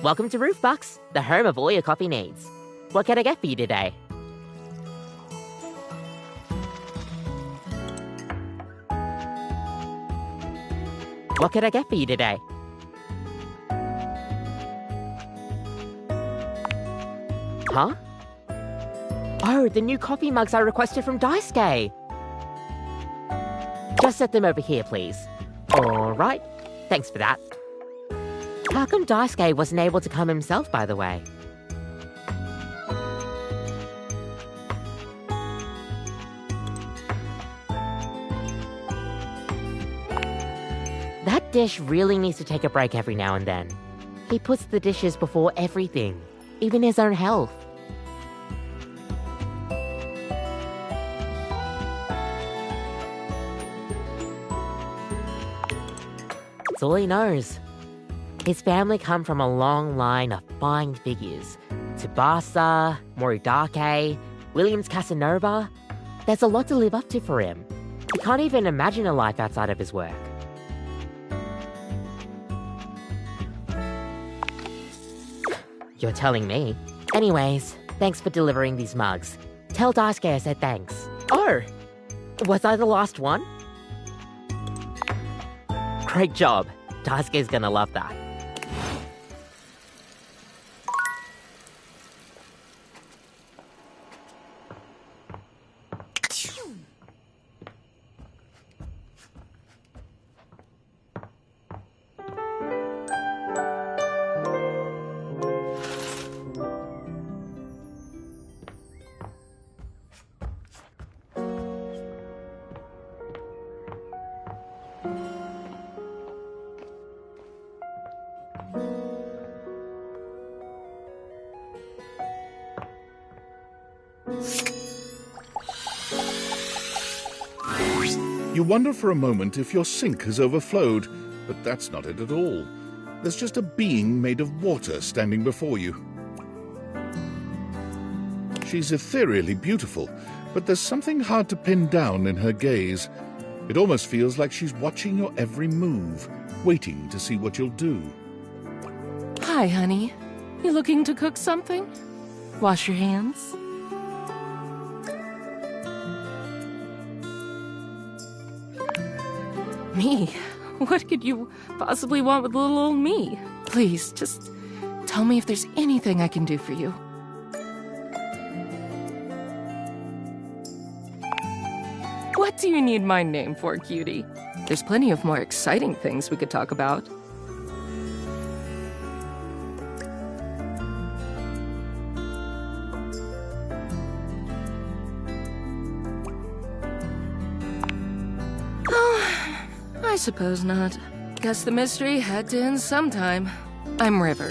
Welcome to Roofbox, the home of all your coffee needs. What can I get for you today? What can I get for you today? Huh? Oh, the new coffee mugs I requested from Daisuke. Just set them over here, please. Alright, thanks for that. How come Daisuke wasn't able to come himself, by the way? That dish really needs to take a break every now and then. He puts the dishes before everything, even his own health. That's all he knows. His family come from a long line of fine figures. Tsubasa, Moridake, Williams Casanova. There's a lot to live up to for him. He can't even imagine a life outside of his work. You're telling me. Anyways, thanks for delivering these mugs. Tell Daisuke I said thanks. Oh! Was I the last one? Great job. Daisuke's gonna love that. You wonder for a moment if your sink has overflowed, but that's not it at all. There's just a being made of water standing before you. She's ethereally beautiful, but there's something hard to pin down in her gaze. It almost feels like she's watching your every move, waiting to see what you'll do. Hi, honey. You looking to cook something? Wash your hands. Me? What could you possibly want with little old me? Please, just tell me if there's anything I can do for you. What do you need my name for, cutie? There's plenty of more exciting things we could talk about. I suppose not. Guess the mystery had to end sometime. I'm River.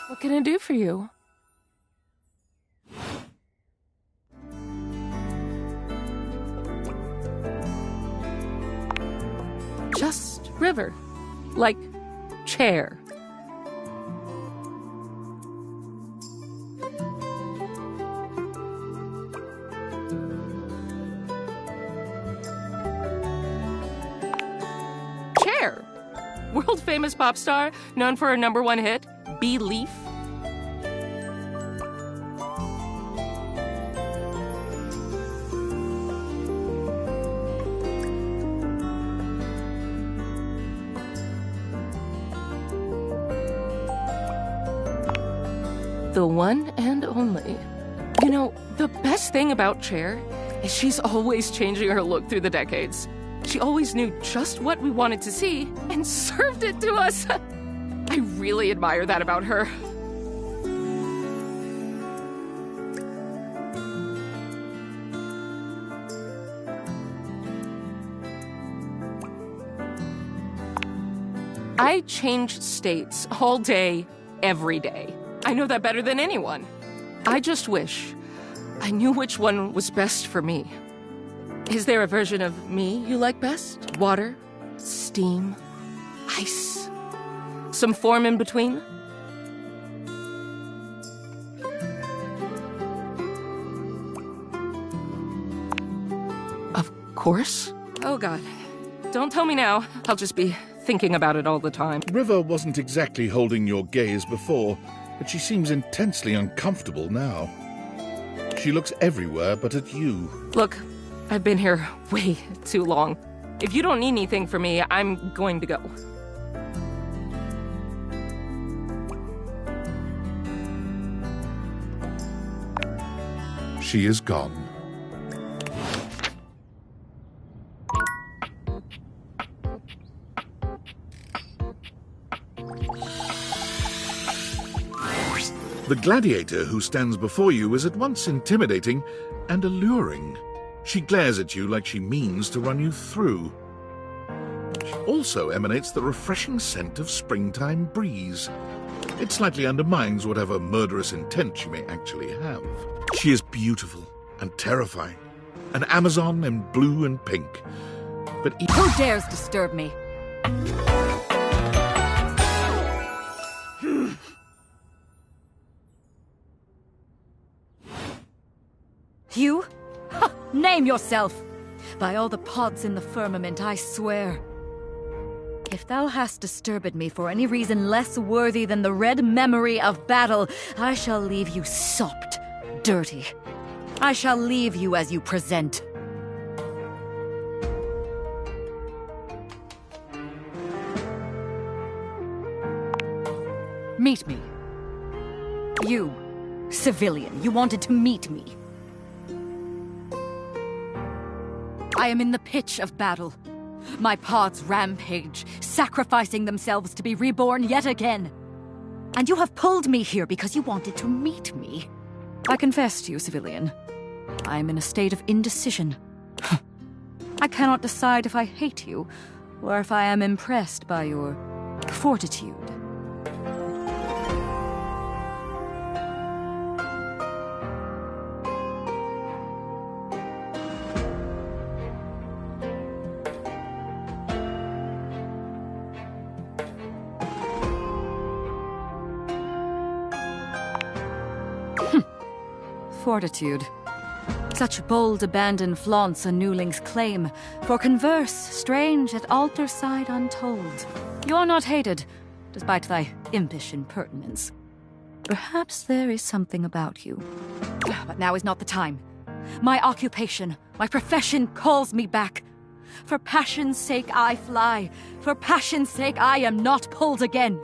What can I do for you? Just River. Like chair. World-famous pop star, known for her #1 hit, Belief. The one and only. You know, the best thing about Cher is she's always changing her look through the decades. She always knew just what we wanted to see and served it to us. I really admire that about her. I change states all day, every day. I know that better than anyone. I just wish I knew which one was best for me. Is there a version of me you like best? Water? Steam? Ice? Some form in between? Of course. Oh God. Don't tell me now. I'll just be thinking about it all the time. River wasn't exactly holding your gaze before, but she seems intensely uncomfortable now. She looks everywhere but at you. Look, I've been here way too long. If you don't need anything from me, I'm going to go. She is gone. The gladiator who stands before you is at once intimidating and alluring. She glares at you like she means to run you through. She also emanates the refreshing scent of springtime breeze. It slightly undermines whatever murderous intent she may actually have. She is beautiful and terrifying, an Amazon in blue and pink. But who dares disturb me? You? Ha! Name yourself! By all the pods in the firmament, I swear. If thou hast disturbed me for any reason less worthy than the red memory of battle, I shall leave you sopped, dirty. I shall leave you as you present. Meet me. You, civilian, you wanted to meet me. I am in the pitch of battle. My pods rampage, sacrificing themselves to be reborn yet again. And you have pulled me here because you wanted to meet me. I confess to you, civilian, I am in a state of indecision. I cannot decide if I hate you, or if I am impressed by your fortitude. Fortitude. Such bold abandon flaunts a newling's claim, for converse strange at altar side untold. You're not hated, despite thy impish impertinence. Perhaps there is something about you. But now is not the time. My occupation, my profession calls me back. For passion's sake I fly. For passion's sake I am not pulled again.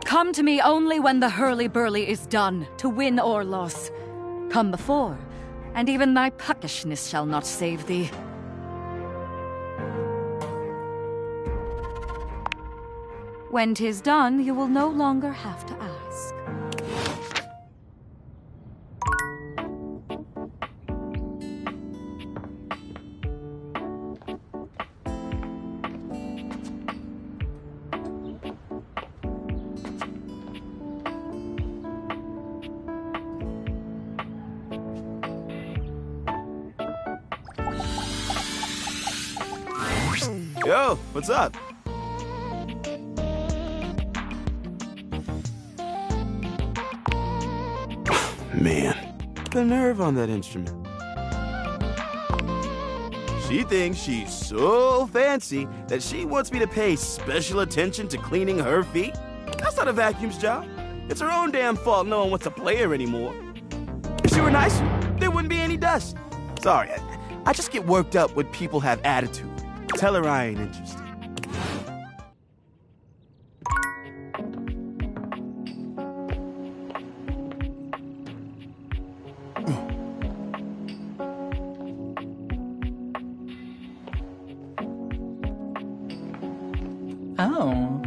Come to me only when the hurly-burly is done, to win or loss. Come before, and even thy puckishness shall not save thee. When 'tis done, you will no longer have to ask. Yo, what's up? Man, the nerve on that instrument. She thinks she's so fancy that she wants me to pay special attention to cleaning her feet. That's not a vacuum's job. It's her own damn fault no one wants to play her anymore. If she were nicer, there wouldn't be any dust. Sorry, I just get worked up when people have attitude. Tell her I ain't interested. Oh.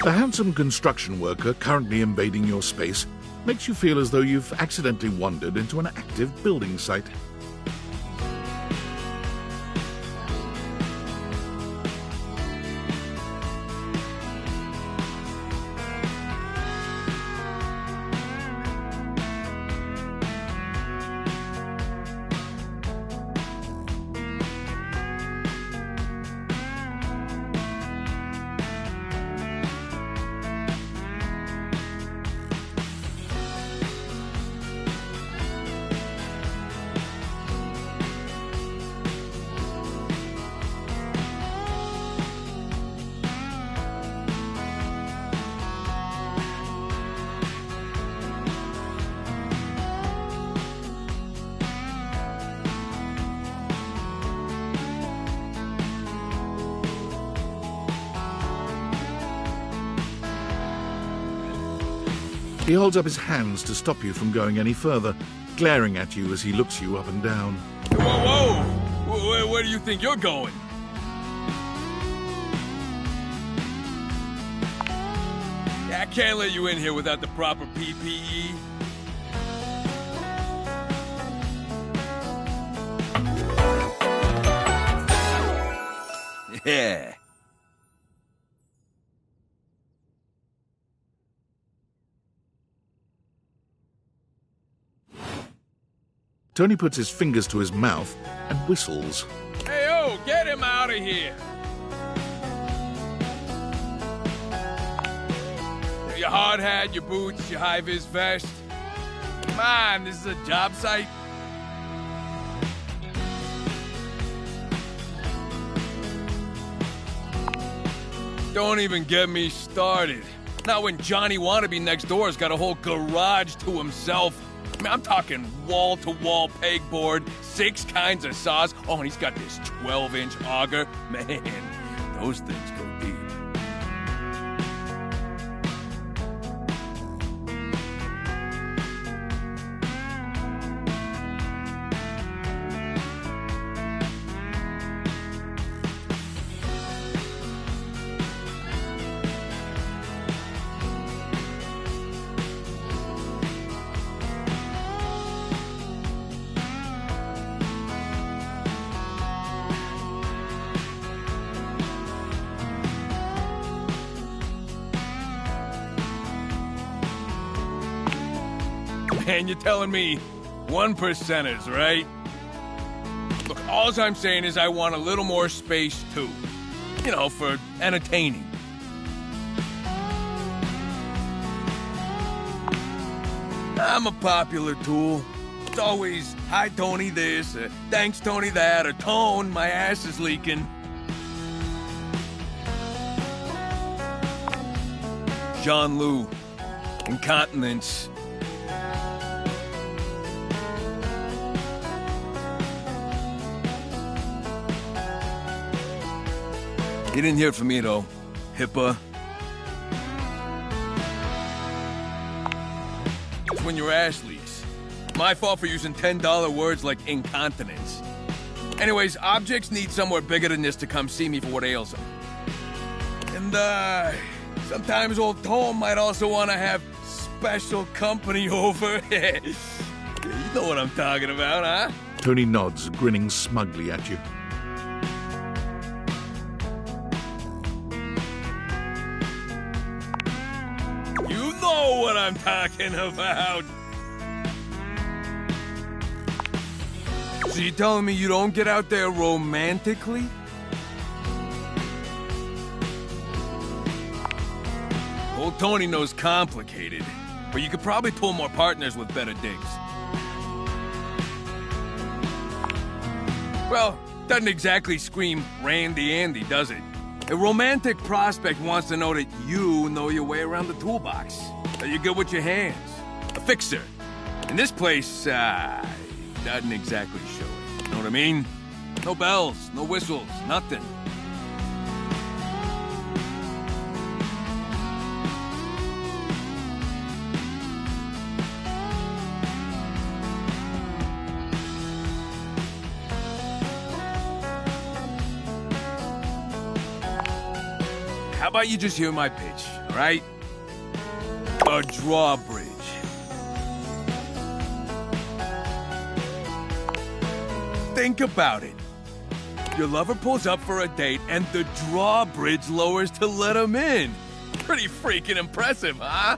The handsome construction worker currently invading your space makes you feel as though you've accidentally wandered into an active building site. He holds up his hands to stop you from going any further, glaring at you as he looks you up and down. Whoa, whoa! Where do you think you're going? I can't let you in here without the proper PPE. Yeah. Tony puts his fingers to his mouth and whistles. Hey, oh, get him out of here! Your hard hat, your boots, your high-vis vest. Come on, this is a job site. Don't even get me started. Not when Johnny Wannabe next door's got a whole garage to himself. I mean, I'm talking wall-to-wall pegboard, 6 kinds of saws. Oh, and he's got this 12-inch auger. Man, those things go deep. And you're telling me 1%ers, right? Look, all I'm saying is I want a little more space, too. You know, for entertaining. I'm a popular tool. It's always, hi, Tony, this, thanks, Tony, that, or Tone, my ass is leaking. Jean-Loup, incontinence. You didn't hear it from me, though. HIPAA. It's when your ass leaks. My fault for using $10 words like incontinence. Anyways, objects need somewhere bigger than this to come see me for what ails them. And, sometimes old Tom might also want to have special company over. You know what I'm talking about, huh? Tony nods, grinning smugly at you. What I'm talking about. So you telling me you don't get out there romantically? Old Tony knows complicated, but you could probably pull more partners with better digs. Well, doesn't exactly scream Randy Andy, does it? A romantic prospect wants to know that you know your way around the toolbox. That you're good with your hands. A fixer. And this place, doesn't exactly show it. Know what I mean? No bells, no whistles, nothing. how about you just hear my pitch, all right? A drawbridge. Think about it. Your lover pulls up for a date, and the drawbridge lowers to let him in. Pretty freaking impressive, huh?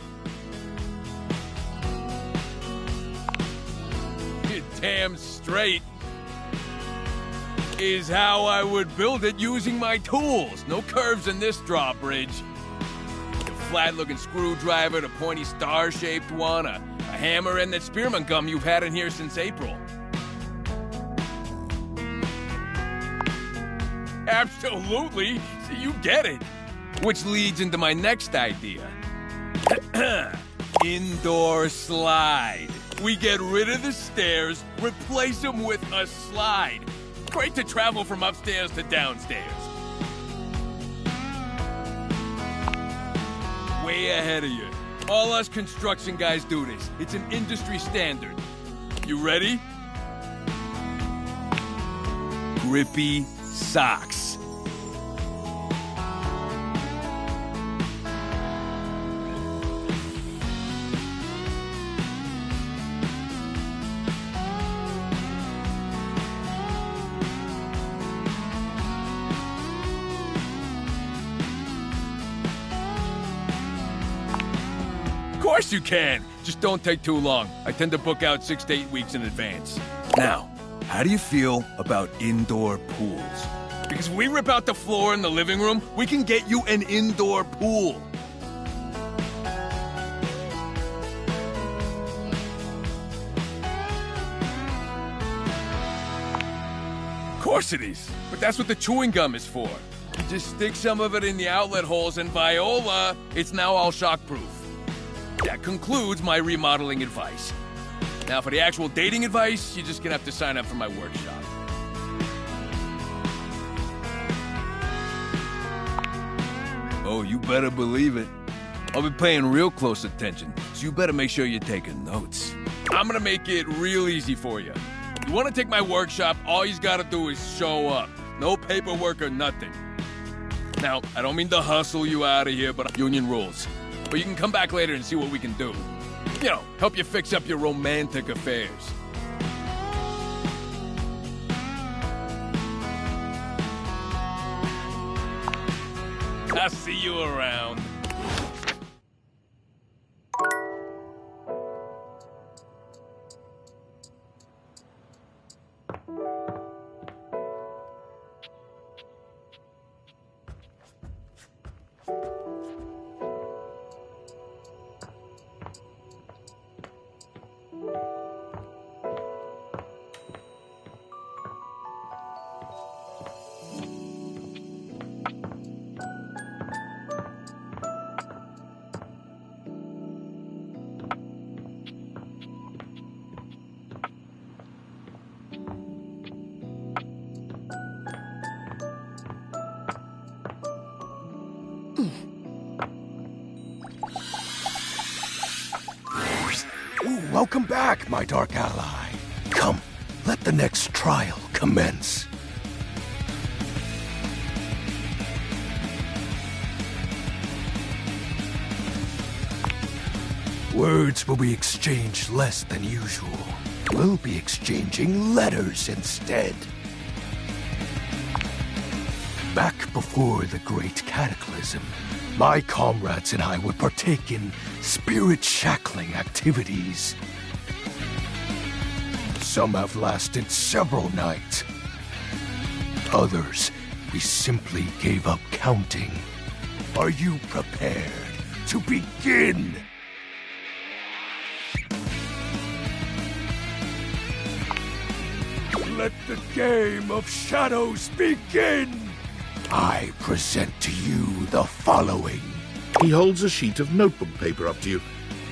You're damn straight. Is how I would build it using my tools. No curves in this drawbridge. The flat-looking screwdriver, the pointy star-shaped one, a hammer, and that spearmint gum you've had in here since April. Absolutely. See, you get it. Which leads into my next idea. Indoor slide. We get rid of the stairs, replace them with a slide. Great to travel from upstairs to downstairs. Way ahead of you. All us construction guys do this. It's an industry standard. You ready? Grippy socks. Of course you can. Just don't take too long. I tend to book out 6 to 8 weeks in advance. Now, how do you feel about indoor pools? Because if we rip out the floor in the living room, we can get you an indoor pool. Of course it is. But that's what the chewing gum is for. You just stick some of it in the outlet holes, and Viola, it's now all shockproof. That concludes my remodeling advice. Now, for the actual dating advice, you're just gonna have to sign up for my workshop. Oh, you better believe it. I'll be paying real close attention, so you better make sure you're taking notes. I'm gonna make it real easy for you. You wanna take my workshop, all you gotta do is show up. No paperwork or nothing. Now, I don't mean to hustle you out of here, but union rules. But you can come back later and see what we can do. You know, help you fix up your romantic affairs. I'll see you around. Welcome back, my dark ally. Come, let the next trial commence. Words will be exchanged less than usual. We'll be exchanging letters instead. Back before the Great Cataclysm, my comrades and I would partake in spirit-shackling activities. Some have lasted several nights. Others, we simply gave up counting. Are you prepared to begin? Let the game of shadows begin! I present to you the following. He holds a sheet of notebook paper up to you.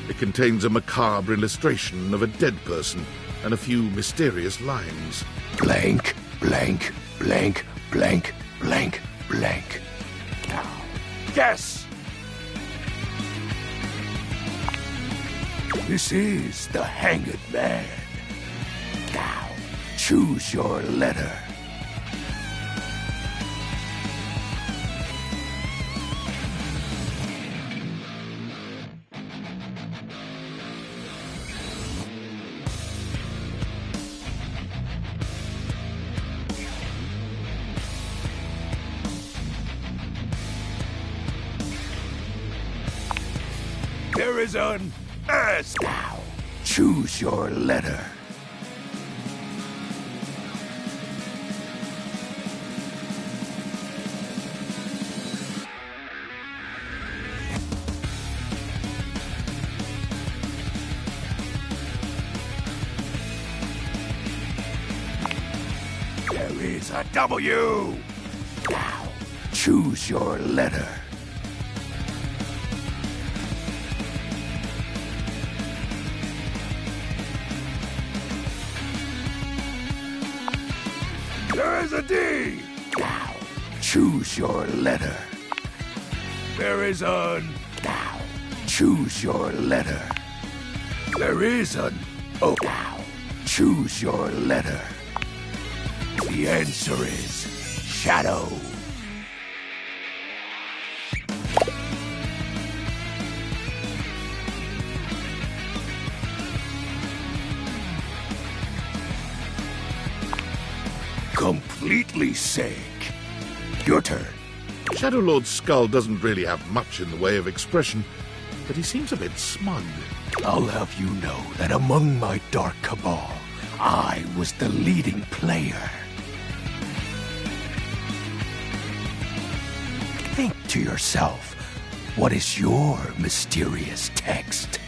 It contains a macabre illustration of a dead person and a few mysterious lines. Blank, blank, blank, blank, blank, blank. Now, guess! This is the Hanged Man. Now, choose your letter. There is an S. Now, choose your letter. There is a W. Now, choose your letter. There is a D. Now, choose your letter. There is an. Now, choose your letter. There is an O. Now, choose your letter. The answer is Shadow. Completely sick. Your turn. Shadow Lord's skull doesn't really have much in the way of expression, but he seems a bit smug. I'll have you know that among my Dark Cabal, I was the leading player. Think to yourself, what is your mysterious text?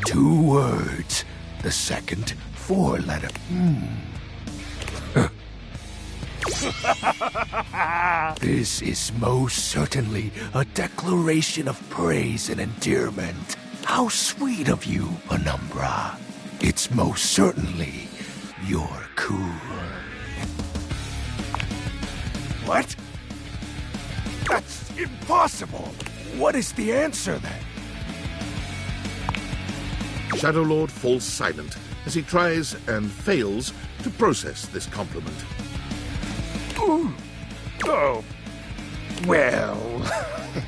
Two words. The second four-letter. This is most certainly a declaration of praise and endearment. How sweet of you, Penumbra. It's most certainly you're cool. What? That's impossible. What is the answer then? Shadow Lord falls silent as he tries and fails to process this compliment. Ooh. Oh. Well,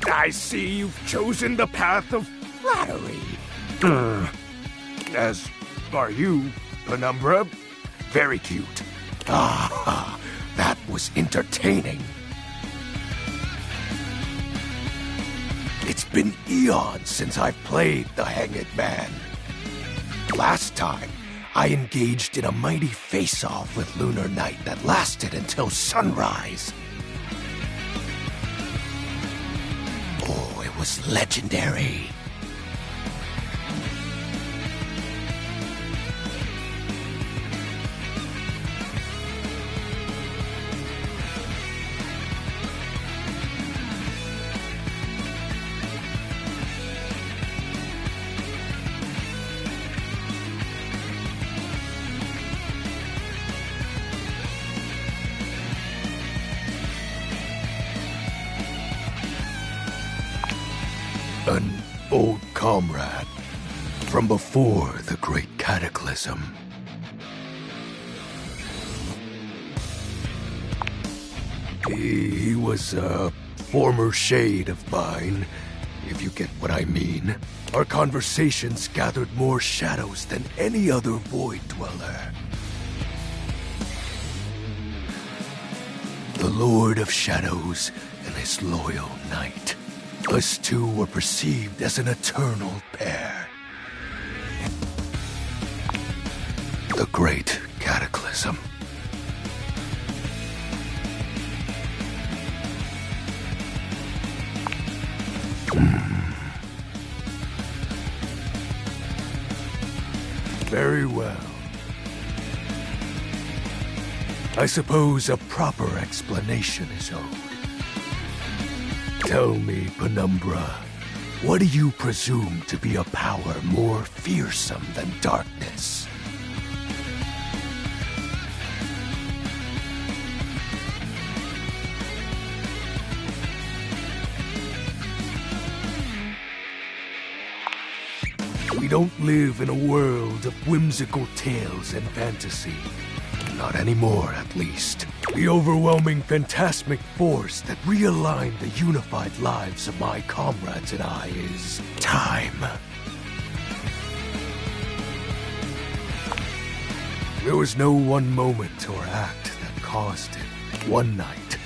I see you've chosen the path of flattery. As are you, Penumbra. Very cute. Ah, that was entertaining. It's been eons since I've played the Hanged Man. Last time, I engaged in a mighty face-off with Lunar Knight that lasted until sunrise. Oh, it was legendary. An old comrade from before the Great Cataclysm. He was a former shade of mine, if you get what I mean. Our conversations gathered more shadows than any other Void Dweller. The Lord of Shadows and his loyal knight. Us two were perceived as an eternal pair. The Great Cataclysm. Very well. I suppose a proper explanation is owed. Tell me, Penumbra, what do you presume to be a power more fearsome than darkness? We don't live in a world of whimsical tales and fantasy. Not anymore, at least. The overwhelming phantasmic force that realigned the unified lives of my comrades and I is time. There was no one moment or act that caused it. One night,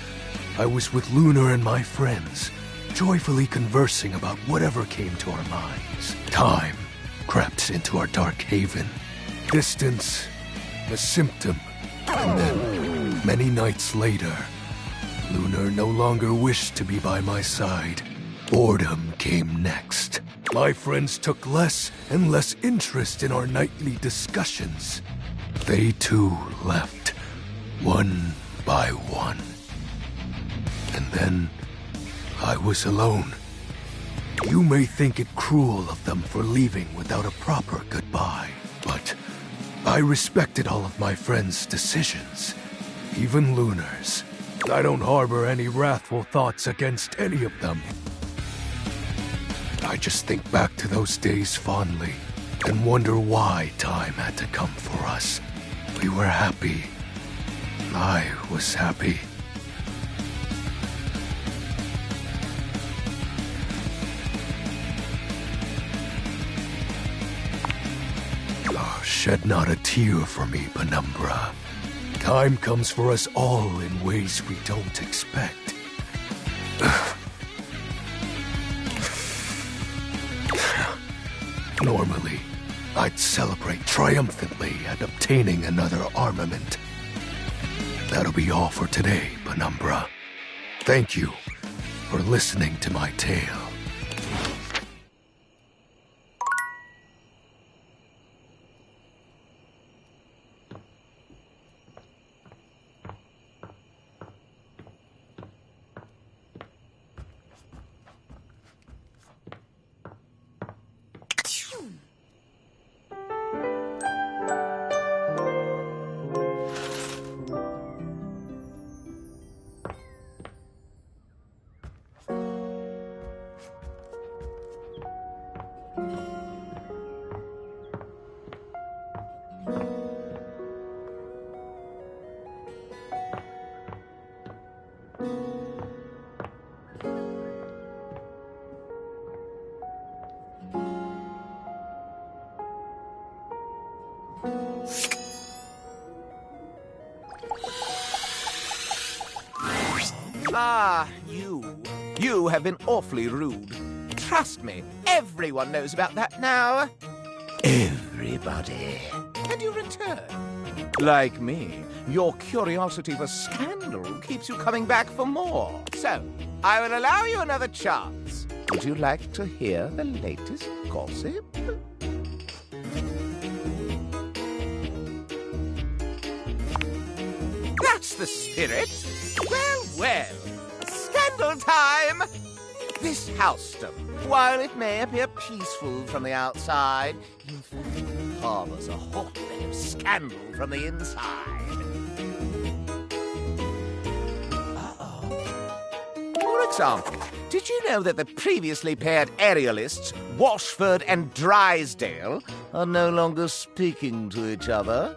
I was with Lunar and my friends, joyfully conversing about whatever came to our minds. Time crept into our dark haven. Distance, a symptom. And then, many nights later, Lunar no longer wished to be by my side. Boredom came next. My friends took less and less interest in our nightly discussions. They too left, one by one. And then, I was alone. You may think it cruel of them for leaving without a proper goodbye, but I respected all of my friends' decisions, even Lunar's. I don't harbor any wrathful thoughts against any of them. I just think back to those days fondly and wonder why time had to come for us. We were happy. I was happy. Oh, shed not a tear for me, Penumbra. Time comes for us all in ways we don't expect. Normally, I'd celebrate triumphantly at obtaining another armament. That'll be all for today, Penumbra. Thank you for listening to my tale. Ah, you have been awfully rude. Trust me, everyone knows about that now. Everybody. And you return. Like me, your curiosity for scandal keeps you coming back for more. So, I will allow you another chance. Would you like to hear the latest gossip? That's the spirit. Well, well. Scandal time! This housedom, while it may appear peaceful from the outside, in fact harbors a hotbed of scandal from the inside. For example, did you know that the previously paired aerialists, Washford and Drysdale, are no longer speaking to each other?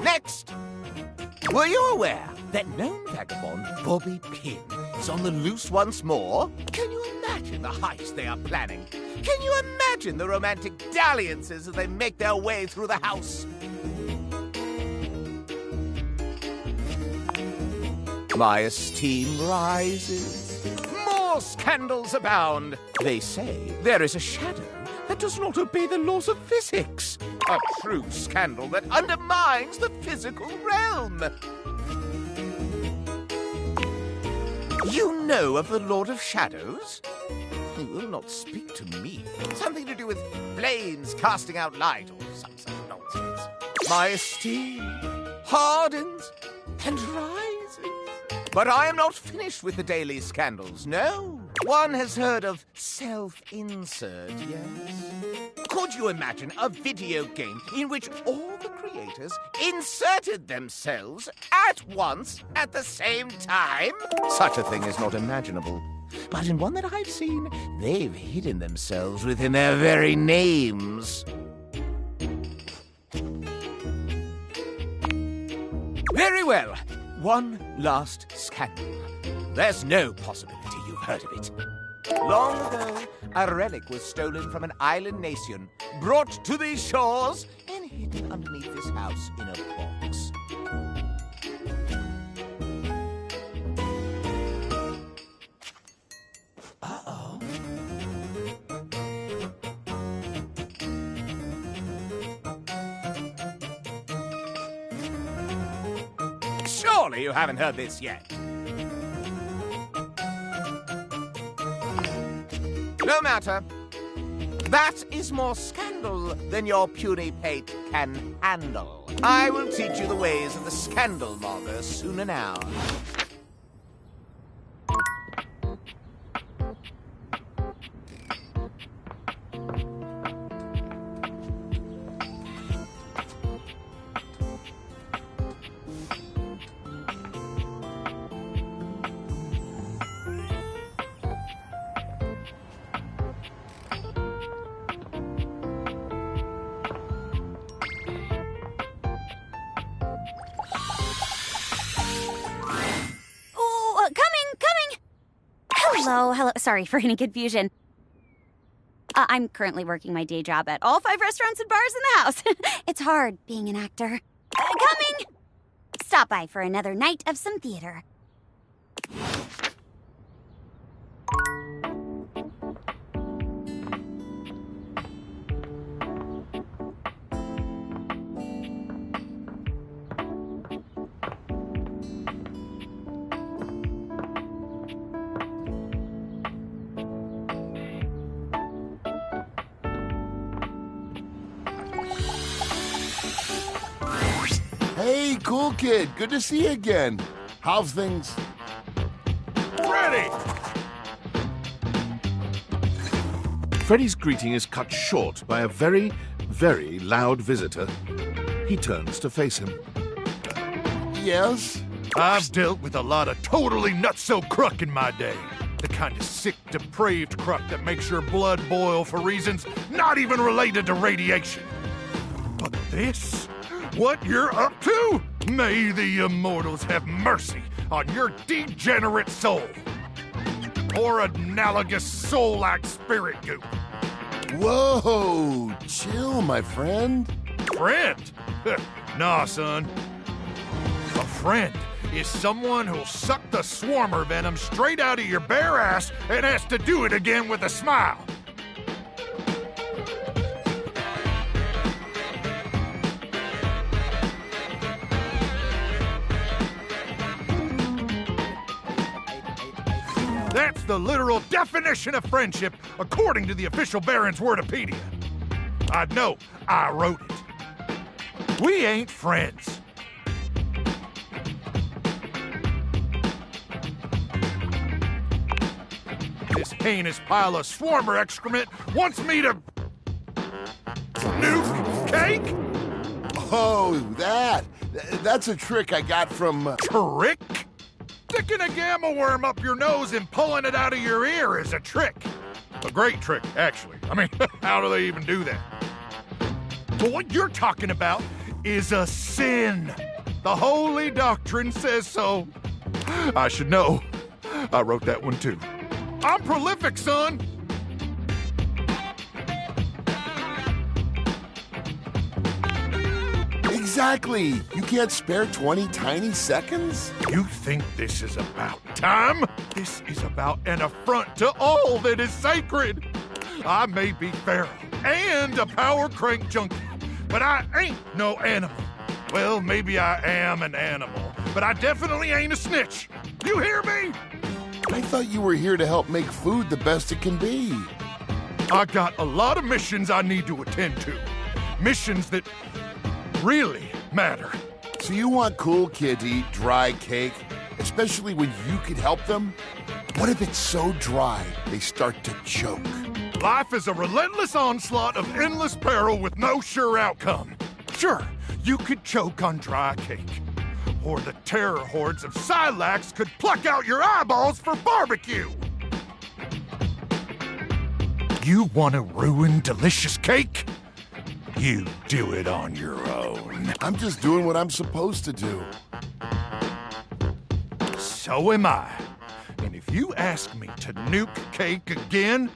Next! Were you aware that known vagabond Bobby Pin is on the loose once more? Can you imagine the heist they are planning? Can you imagine the romantic dalliances as they make their way through the house? My esteem rises. More scandals abound. They say there is a shadow that does not obey the laws of physics. A true scandal that undermines the physical realm. You know of the Lord of Shadows? He will not speak to me. Something to do with flames casting out light or some such nonsense. My esteem hardens and rises. But I am not finished with the daily scandals, no. One has heard of self-insert, yes? Could you imagine a video game in which all the creators inserted themselves at once at the same time? Such a thing is not imaginable. But in one that I've seen, they've hidden themselves within their very names. Very well. One last scandal. There's no possibility you've heard of it. Long ago, a relic was stolen from an island nation, brought to these shores, and hidden underneath this house in a box. Uh-oh. Surely you haven't heard this yet. No matter. That is more scandal than your puny pate can handle. I will teach you the ways of the scandal monger soon now. Hello. Sorry for any confusion. I'm currently working my day job at all 5 restaurants and bars in the house. It's hard being an actor. Coming! Stop by for another night of some theater. Hey, cool kid. Good to see you again. How's things? Freddy! Freddy's greeting is cut short by a very, very loud visitor. He turns to face him. Yes? I've dealt with a lot of totally nutso crook in my day. The kind of sick, depraved crook that makes your blood boil for reasons not even related to radiation. But this? What you're up to? May the immortals have mercy on your degenerate soul. Or analogous soul-like spirit goop. Whoa, chill, my friend. Friend? Nah, son. A friend is someone who'll suck the swarmer venom straight out of your bare ass and has to do it again with a smile. That's the literal definition of friendship, according to the official Baron's Wordopedia. I know, I wrote it. We ain't friends. This heinous pile of swarmer excrement wants me to... nuke cake? Oh, that's a trick I got from... Trick? Sticking a gamma worm up your nose and pulling it out of your ear is a trick. A great trick, actually. I mean, how do they even do that? But what you're talking about is a sin. The Holy Doctrine says so. I should know. I wrote that one too. I'm prolific, son. Exactly. You can't spare 20 tiny seconds? You think this is about time? This is about an affront to all that is sacred. I may be feral and a power crank junkie, but I ain't no animal. Well, maybe I am an animal, but I definitely ain't a snitch. You hear me? I thought you were here to help make food the best it can be. I got a lot of missions I need to attend to. Missions that really matter. So you want cool kid to eat dry cake, especially when you could help them? What if it's so dry they start to choke? Life is a relentless onslaught of endless peril with no sure outcome. Sure, you could choke on dry cake. Or the terror hordes of Silax could pluck out your eyeballs for barbecue. You want to ruin delicious cake? You do it on your own. I'm just doing what I'm supposed to do. So am I. And if you ask me to nuke cake again,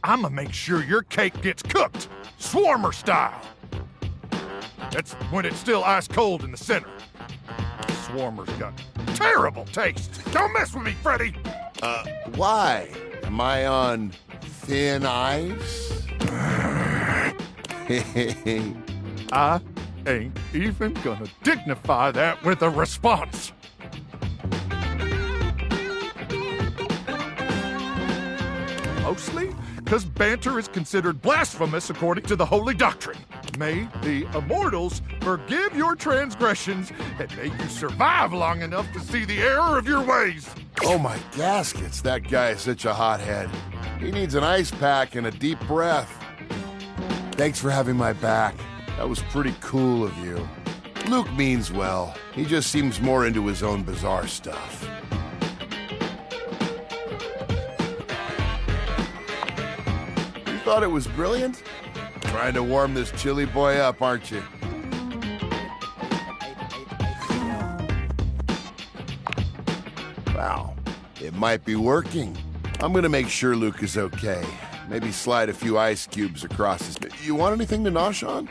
I'ma make sure your cake gets cooked, Swarmer style. That's when it's still ice cold in the center. Swarmer's got terrible taste. Don't mess with me, Freddy! Why? Am I on thin ice? I ain't even gonna dignify that with a response. Mostly because banter is considered blasphemous according to the holy doctrine. May the immortals forgive your transgressions and may you survive long enough to see the error of your ways. Oh my gaskets, that guy is such a hothead. He needs an ice pack and a deep breath. Thanks for having my back. That was pretty cool of you. Luke means well. He just seems more into his own bizarre stuff. You thought it was brilliant? Trying to warm this chilly boy up, aren't you? Wow, it might be working. I'm gonna make sure Luke is okay. Maybe slide a few ice cubes across his... You want anything to nosh on?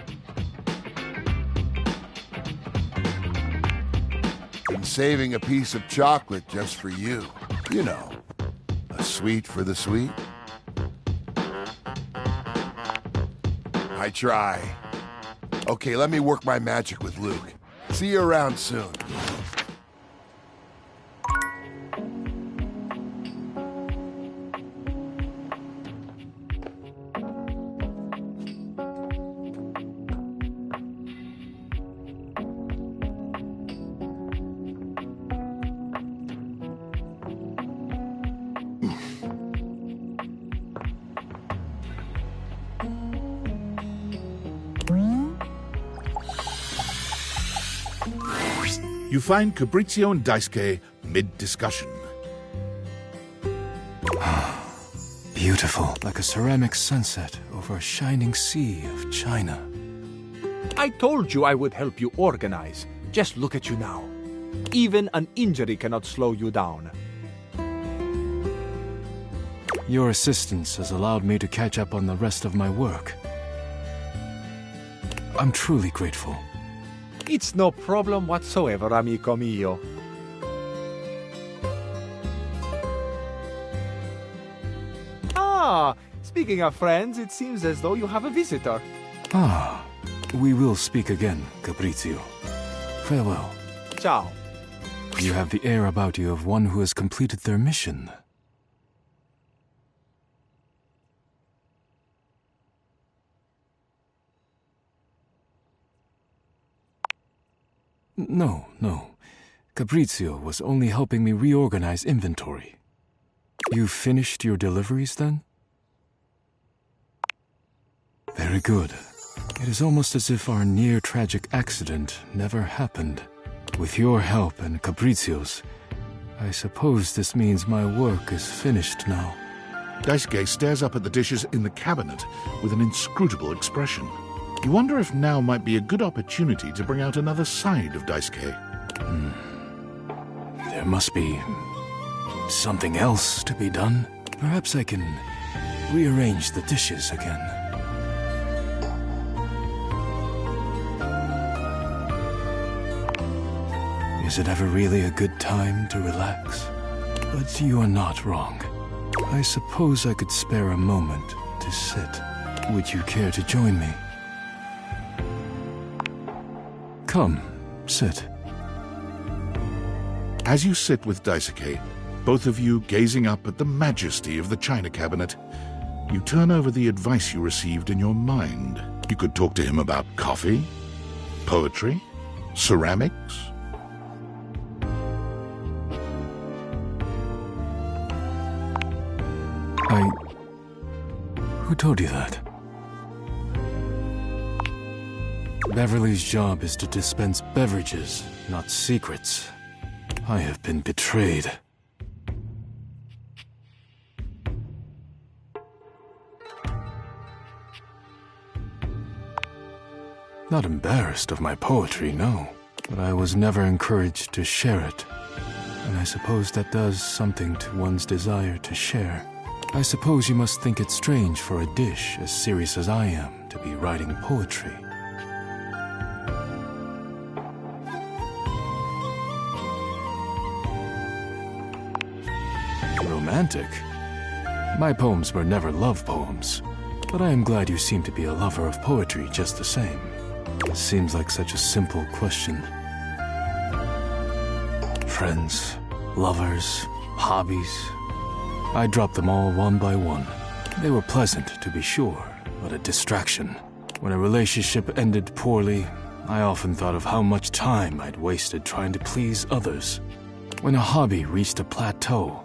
Been saving a piece of chocolate just for you. You know, a sweet for the sweet. I try. Okay, let me work my magic with Luke. See you around soon. You find Cabrizio and Daisuke mid-discussion. Beautiful, like a ceramic sunset over a shining sea of China. I told you I would help you organize. Just look at you now. Even an injury cannot slow you down. Your assistance has allowed me to catch up on the rest of my work. I'm truly grateful. It's no problem whatsoever, amico mio. Ah, speaking of friends, it seems as though you have a visitor. Ah, we will speak again, Cabrizio. Farewell. Ciao. You have the air about you of one who has completed their mission. No. Cabrizio was only helping me reorganize inventory. You finished your deliveries, then? Very good. It is almost as if our near-tragic accident never happened. With your help and Cabrizio's, I suppose this means my work is finished now. Daisuke stares up at the dishes in the cabinet with an inscrutable expression. You wonder if now might be a good opportunity to bring out another side of Daisuke. There must be something else to be done. Perhaps I can rearrange the dishes again. Is it ever really a good time to relax? But you are not wrong. I suppose I could spare a moment to sit. Would you care to join me? Come, sit. As you sit with Daisuke, both of you gazing up at the majesty of the china cabinet, you turn over the advice you received in your mind. You could talk to him about coffee, poetry, ceramics. Who told you that? Beverly's job is to dispense beverages, not secrets. I have been betrayed. Not embarrassed of my poetry, no. But I was never encouraged to share it. And I suppose that does something to one's desire to share. I suppose you must think it strange for a dish as serious as I am to be writing poetry. Romantic? My poems were never love poems, but I am glad you seem to be a lover of poetry just the same. It seems like such a simple question. Friends, lovers, hobbies. I dropped them all one by one. They were pleasant, to be sure, but a distraction. When a relationship ended poorly, I often thought of how much time I'd wasted trying to please others. When a hobby reached a plateau,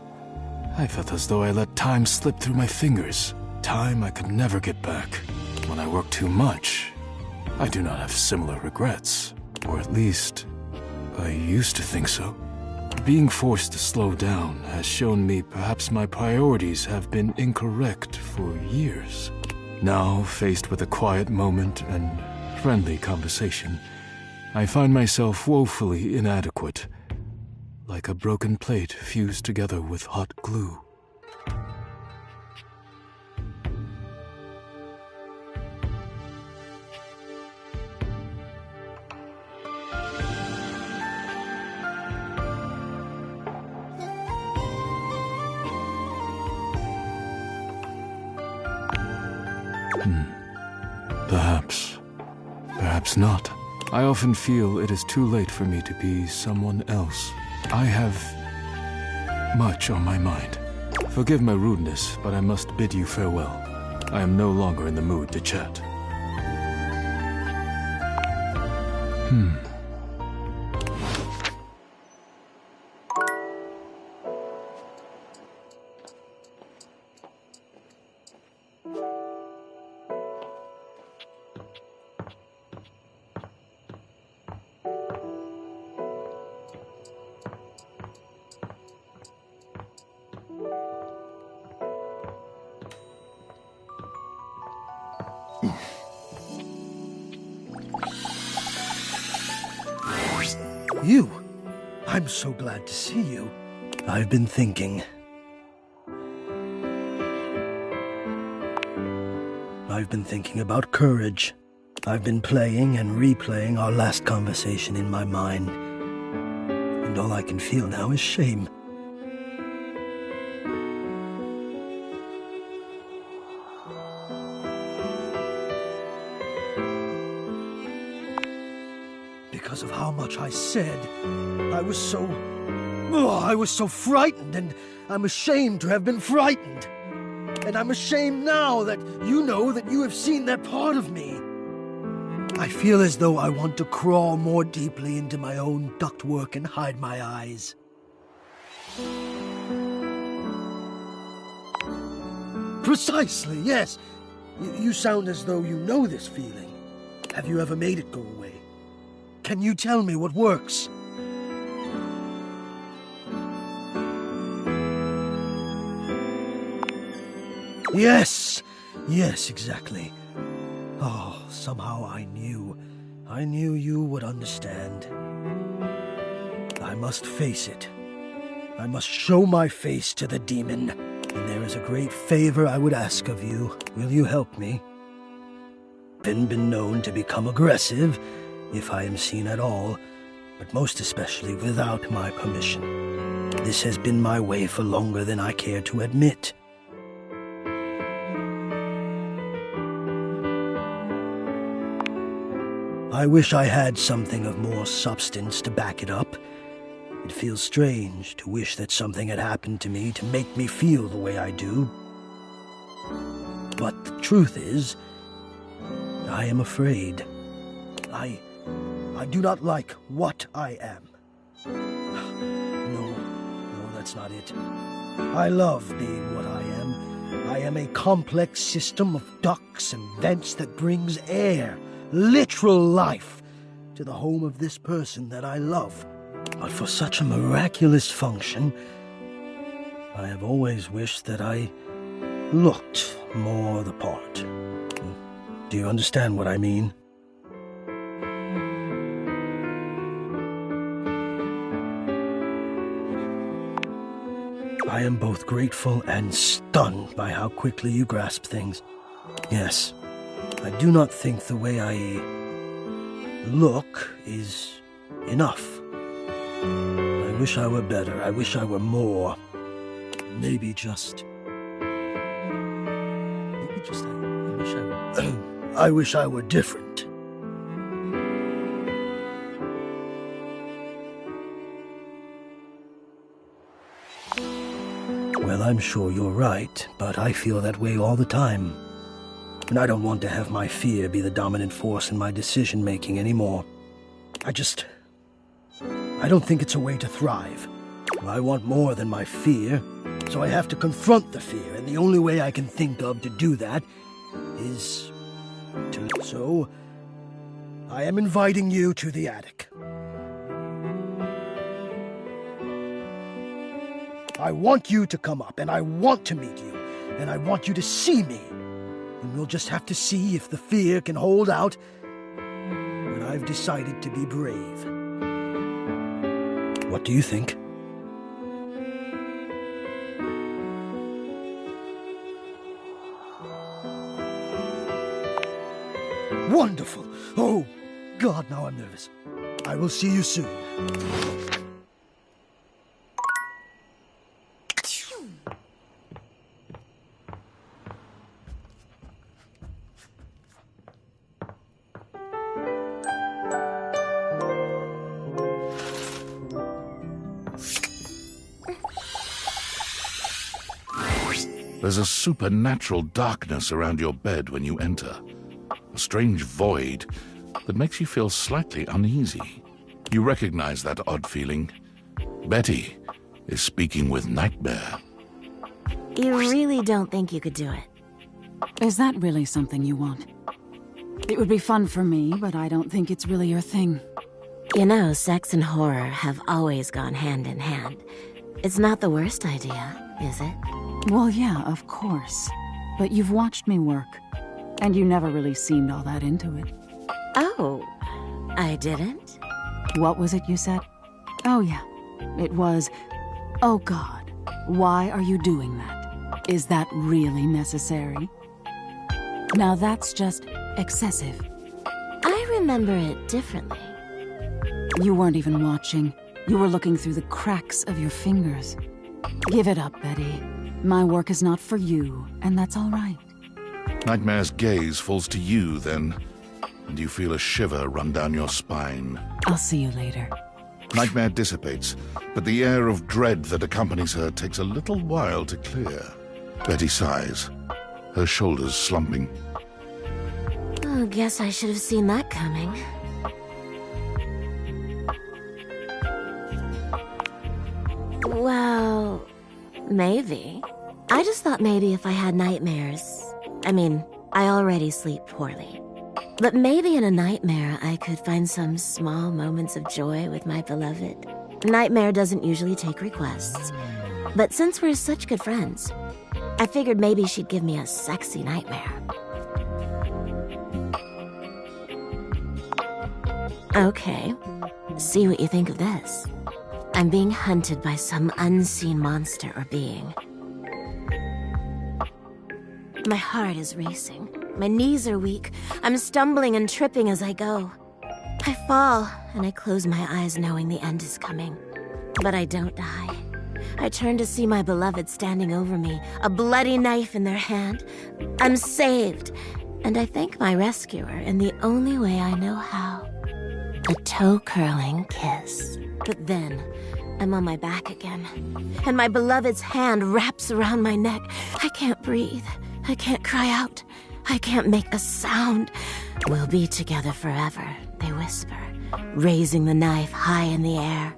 I felt as though I let time slip through my fingers, time I could never get back. When I worked too much, I do not have similar regrets, or at least, I used to think so. Being forced to slow down has shown me perhaps my priorities have been incorrect for years. Now, faced with a quiet moment and friendly conversation, I find myself woefully inadequate, like a broken plate fused together with hot glue. Perhaps not. I often feel it is too late for me to be someone else. I have much on my mind. Forgive my rudeness, but I must bid you farewell. I am no longer in the mood to chat. You? I'm so glad to see you. I've been thinking. I've been thinking about courage. I've been playing and replaying our last conversation in my mind. And all I can feel now is shame. Because of how much I said, I was so frightened, and I'm ashamed to have been frightened. And I'm ashamed now that you know that you have seen that part of me. I feel as though I want to crawl more deeply into my own ductwork and hide my eyes. Precisely, yes. You sound as though you know this feeling. Have you ever made it go away? Can you tell me what works? Yes, exactly. Oh, somehow I knew you would understand. I must face it. I must show my face to the demon. And there is a great favor I would ask of you. Will you help me? I've been known to become aggressive, if I am seen at all, but most especially without my permission. This has been my way for longer than I care to admit. I wish I had something of more substance to back it up. It feels strange to wish that something had happened to me to make me feel the way I do. But the truth is, I am afraid. I do not like what I am. No, that's not it. I love being what I am. I am a complex system of ducts and vents that brings air, literal life, to the home of this person that I love. But for such a miraculous function, I have always wished that I looked more the part. Do you understand what I mean? I am both grateful and stunned by how quickly you grasp things. Yes, I do not think the way I look is enough. I wish I were better. I wish I were more. Maybe just... I wish I were different. Well, I'm sure you're right, but I feel that way all the time. And I don't want to have my fear be the dominant force in my decision-making anymore. I don't think it's a way to thrive. I want more than my fear, so I have to confront the fear, and the only way I can think of to do that is to... So, I am inviting you to the attic. I want you to come up, and I want to meet you, and I want you to see me. And we'll just have to see if the fear can hold out. But I've decided to be brave. What do you think? Wonderful! Oh, God, now I'm nervous. I will see you soon. There's a supernatural darkness around your bed when you enter. A strange void that makes you feel slightly uneasy. You recognize that odd feeling. Betty is speaking with Nightmare. You really don't think you could do it? Is that really something you want? It would be fun for me, but I don't think it's really your thing. You know, sex and horror have always gone hand in hand. It's not the worst idea, is it? Well, yeah, of course. But you've watched me work, and you never really seemed all that into it. Oh, I didn't? What was it you said? Oh, yeah. It was, oh God, why are you doing that? Is that really necessary? Now that's just excessive. I remember it differently. You weren't even watching. You were looking through the cracks of your fingers. Give it up, Betty. My work is not for you, and that's all right. Nightmare's gaze falls to you then, and you feel a shiver run down your spine. I'll see you later. Nightmare dissipates, but the air of dread that accompanies her takes a little while to clear. Betty sighs, her shoulders slumping. Oh, guess I should have seen that coming. Well, maybe. I just thought maybe if I had nightmares... I mean, I already sleep poorly. But maybe in a nightmare I could find some small moments of joy with my beloved. Nightmare doesn't usually take requests. But since we're such good friends, I figured maybe she'd give me a sexy nightmare. Okay, see what you think of this. I'm being hunted by some unseen monster or being. My heart is racing. My knees are weak. I'm stumbling and tripping as I go. I fall, and I close my eyes knowing the end is coming. But I don't die. I turn to see my beloved standing over me, a bloody knife in their hand. I'm saved, and I thank my rescuer in the only way I know how. A toe-curling kiss. But then, I'm on my back again, and my beloved's hand wraps around my neck. I can't breathe. I can't cry out. I can't make a sound. We'll be together forever, they whisper, raising the knife high in the air.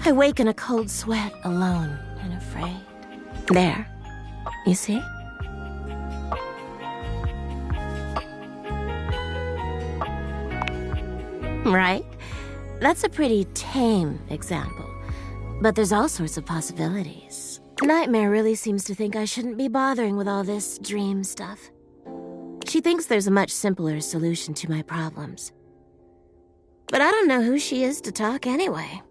I wake in a cold sweat, alone and afraid. There. You see? Right? That's a pretty tame example. But there's all sorts of possibilities. Nightmare really seems to think I shouldn't be bothering with all this dream stuff. She thinks there's a much simpler solution to my problems. But I don't know who she is to talk anyway.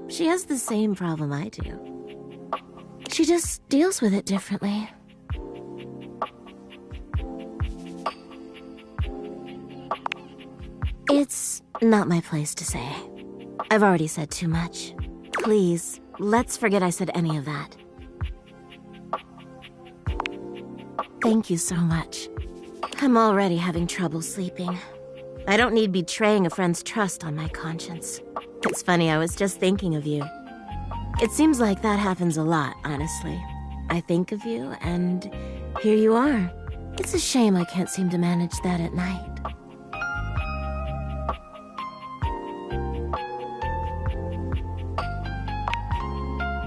She has the same problem I do. She just deals with it differently. It's not my place to say. I've already said too much. Please, let's forget I said any of that. Thank you so much. I'm already having trouble sleeping. I don't need betraying a friend's trust on my conscience. It's funny, I was just thinking of you. It seems like that happens a lot, honestly. I think of you, and here you are. It's a shame I can't seem to manage that at night.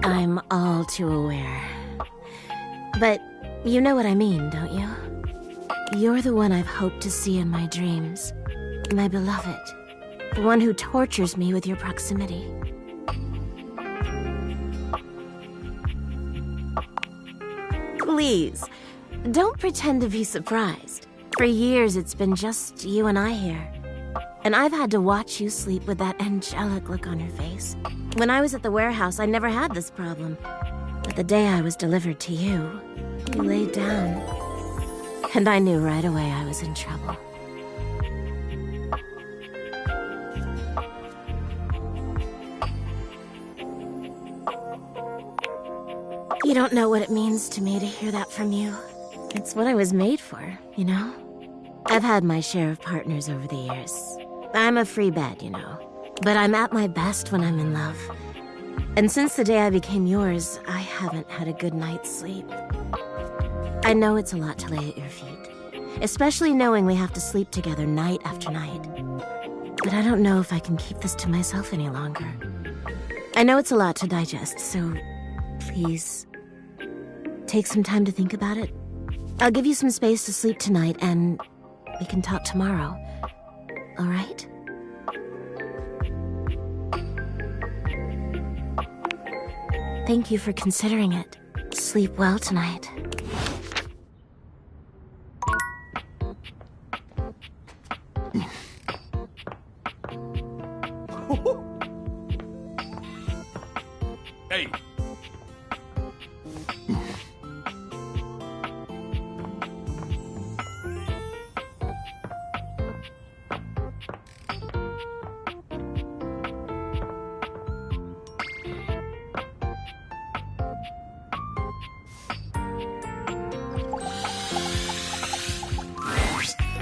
I'm all too aware. But you know what I mean, don't you? You're the one I've hoped to see in my dreams. My beloved. The one who tortures me with your proximity. Please, don't pretend to be surprised. For years, it's been just you and I here. And I've had to watch you sleep with that angelic look on your face. When I was at the warehouse, I never had this problem. But the day I was delivered to you, you laid down. And I knew right away I was in trouble. You don't know what it means to me to hear that from you. It's what I was made for, you know? I've had my share of partners over the years. I'm a free bed, you know. But I'm at my best when I'm in love. And since the day I became yours, I haven't had a good night's sleep. I know it's a lot to lay at your feet, especially knowing we have to sleep together night after night. But I don't know if I can keep this to myself any longer. I know it's a lot to digest, so please, take some time to think about it. I'll give you some space to sleep tonight, and we can talk tomorrow. All right? Thank you for considering it. Sleep well tonight. Hey.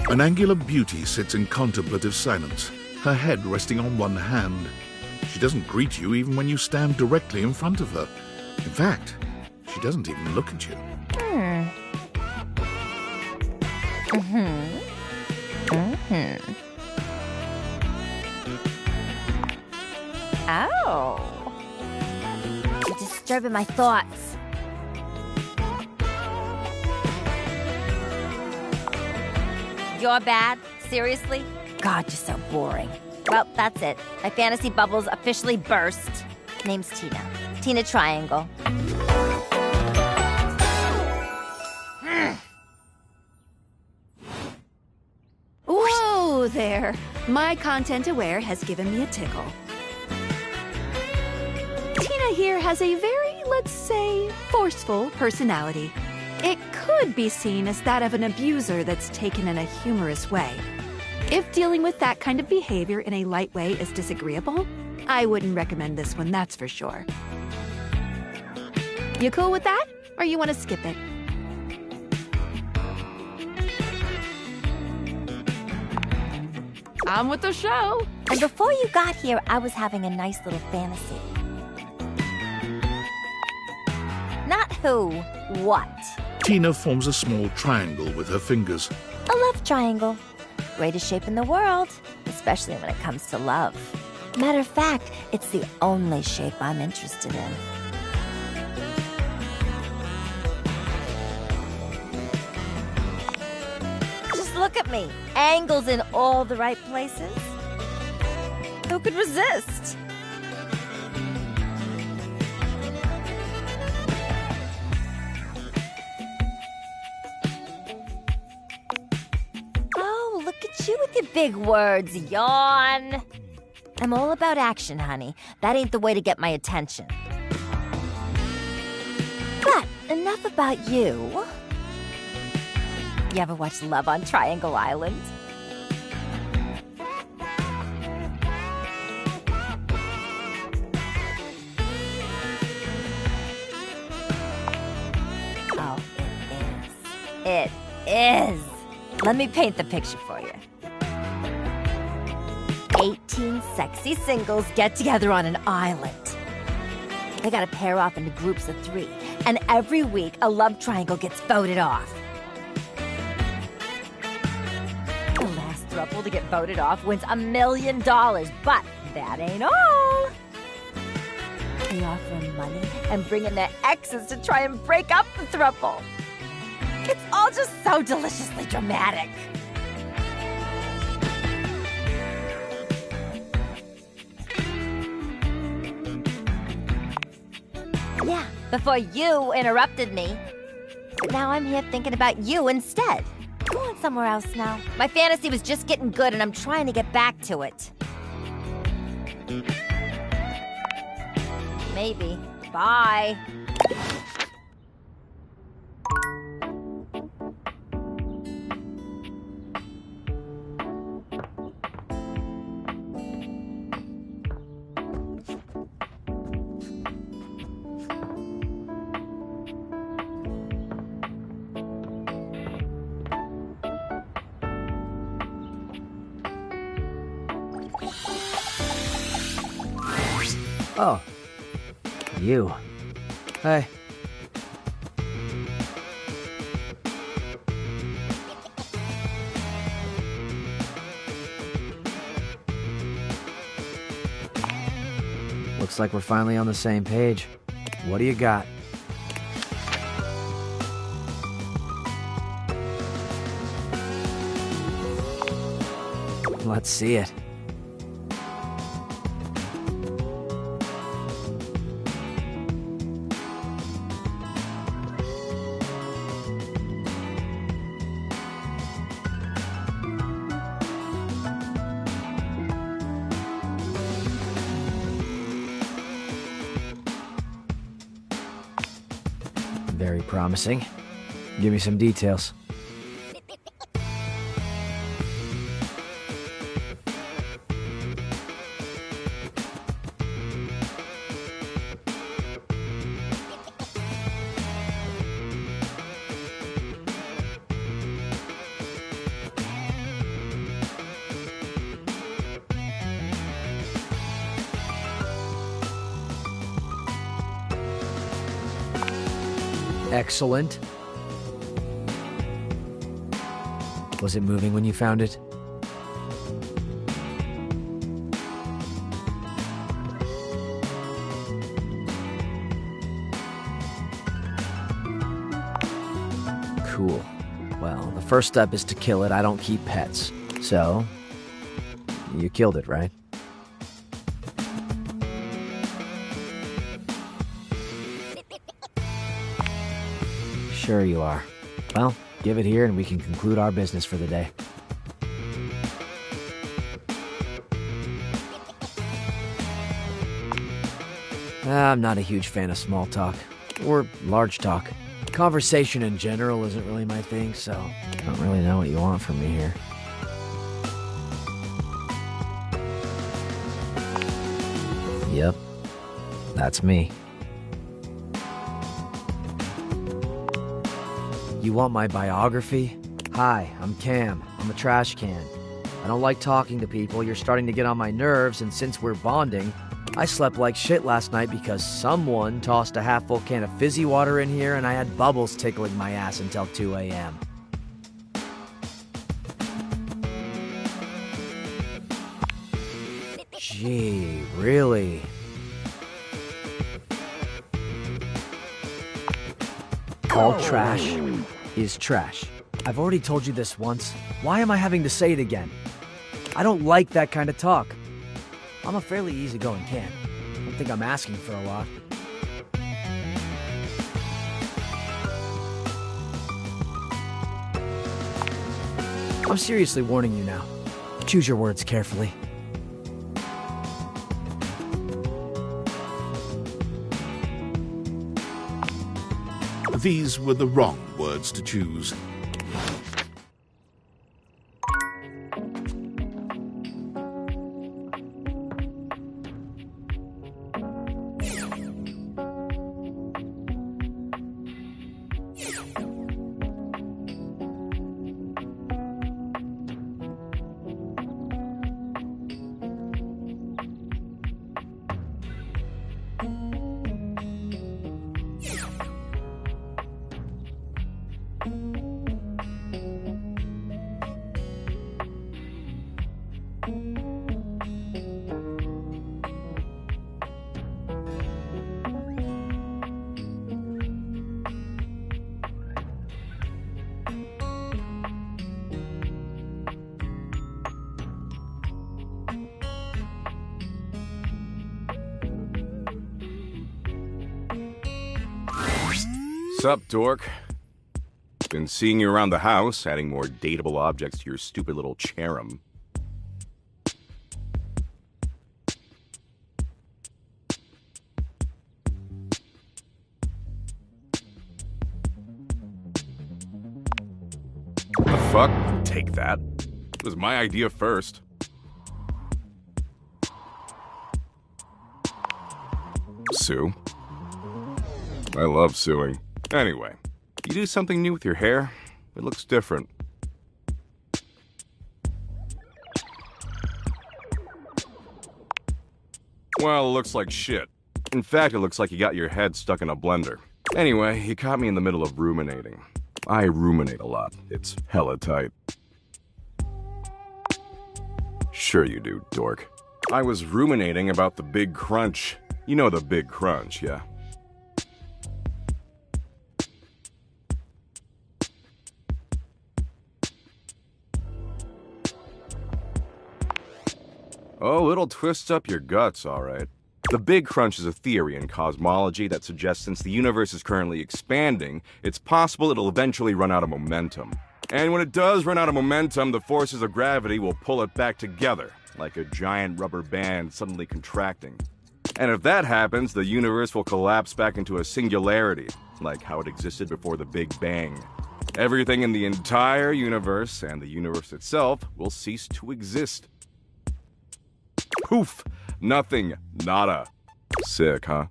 An angular beauty sits in contemplative silence, her head resting on one hand. She doesn't greet you even when you stand directly in front of her. In fact, she doesn't even look at you. Ow. You're disturbing my thoughts. You're bad? Seriously? God, you're so boring. Well, that's it. My fantasy bubble's officially burst. Name's Tina. Tina Triangle. Whoa there! My content aware has given me a tickle. Tina here has a very, let's say, forceful personality. It could be seen as that of an abuser that's taken in a humorous way. If dealing with that kind of behavior in a light way is disagreeable, I wouldn't recommend this one, that's for sure. You cool with that? Or you want to skip it? On with the show. And before you got here, I was having a nice little fantasy. Not who, what. Tina forms a small triangle with her fingers. A love triangle. Greatest shape in the world, especially when it comes to love. Matter of fact, it's the only shape I'm interested in. Just look at me. Angles in all the right places. Who could resist? Oh, look at you with your big words, yawn. I'm all about action, honey. That ain't the way to get my attention. But enough about you. You ever watch Love on Triangle Island? Oh, it is. Let me paint the picture for you. 18 sexy singles get together on an island. They gotta pair off into groups of 3, and every week a love triangle gets voted off. The last throuple to get voted off wins $1 million, but that ain't all. They offer 'em money and bring in their exes to try and break up the throuple. It's all just so deliciously dramatic. Yeah, before you interrupted me. But now I'm here thinking about you instead. Go on somewhere else now. My fantasy was just getting good and I'm trying to get back to it. Maybe. Bye. Oh. You. Hey. Looks like we're finally on the same page. What do you got? Let's see it. Very promising. Give me some details. Excellent. Was it moving when you found it? Cool. Well, the first step is to kill it. I don't keep pets. So, you killed it, right? Sure you are. Well, give it here and we can conclude our business for the day. I'm not a huge fan of small talk. Or large talk. Conversation in general isn't really my thing, so I don't really know what you want from me here. Yep, that's me. You want my biography? Hi, I'm Cam. I'm a trash can. I don't like talking to people. You're starting to get on my nerves, and since we're bonding, I slept like shit last night because someone tossed a half-full can of fizzy water in here and I had bubbles tickling my ass until 2 a.m. Gee, really? All trash is trash. I've already told you this once. Why am I having to say it again? I don't like that kind of talk. I'm a fairly easygoing can. I don't think I'm asking for a lot. I'm seriously warning you now. Choose your words carefully. These were the wrong words to choose. Sup, dork? Been seeing you around the house, adding more dateable objects to your stupid little cherub. The fuck? Take that. It was my idea first. Sue. I love suing. Anyway, you do something new with your hair, it looks different. Well, it looks like shit. In fact, it looks like you got your head stuck in a blender. Anyway, you caught me in the middle of ruminating. I ruminate a lot. It's hella tight. Sure you do, dork. I was ruminating about the Big Crunch. You know the Big Crunch, yeah? Oh, it'll twist up your guts, all right. The Big Crunch is a theory in cosmology that suggests since the universe is currently expanding, it's possible it'll eventually run out of momentum. And when it does run out of momentum, the forces of gravity will pull it back together, like a giant rubber band suddenly contracting. And if that happens, the universe will collapse back into a singularity, like how it existed before the Big Bang. Everything in the entire universe, and the universe itself, will cease to exist. Poof! Nothing. Nada. Sick, huh?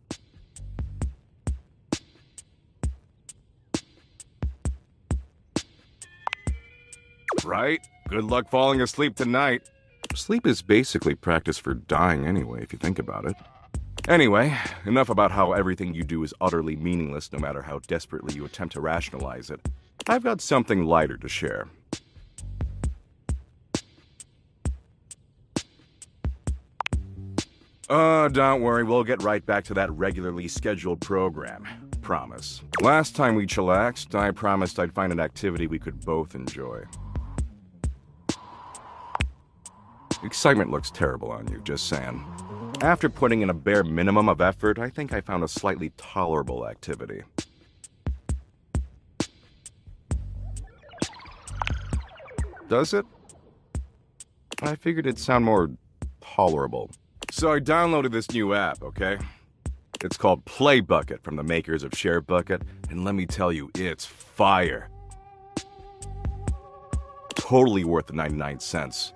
Right? Good luck falling asleep tonight. Sleep is basically practice for dying anyway, if you think about it. Anyway, enough about how everything you do is utterly meaningless no matter how desperately you attempt to rationalize it. I've got something lighter to share. Don't worry, we'll get right back to that regularly scheduled program. Promise. Last time we chillaxed, I promised I'd find an activity we could both enjoy. Excitement looks terrible on you, just saying. After putting in a bare minimum of effort, I think I found a slightly tolerable activity. Does it? I figured it'd sound more tolerable. So I downloaded this new app, okay? It's called PlayBucket from the makers of ShareBucket, and let me tell you, it's fire. Totally worth the 99 cents.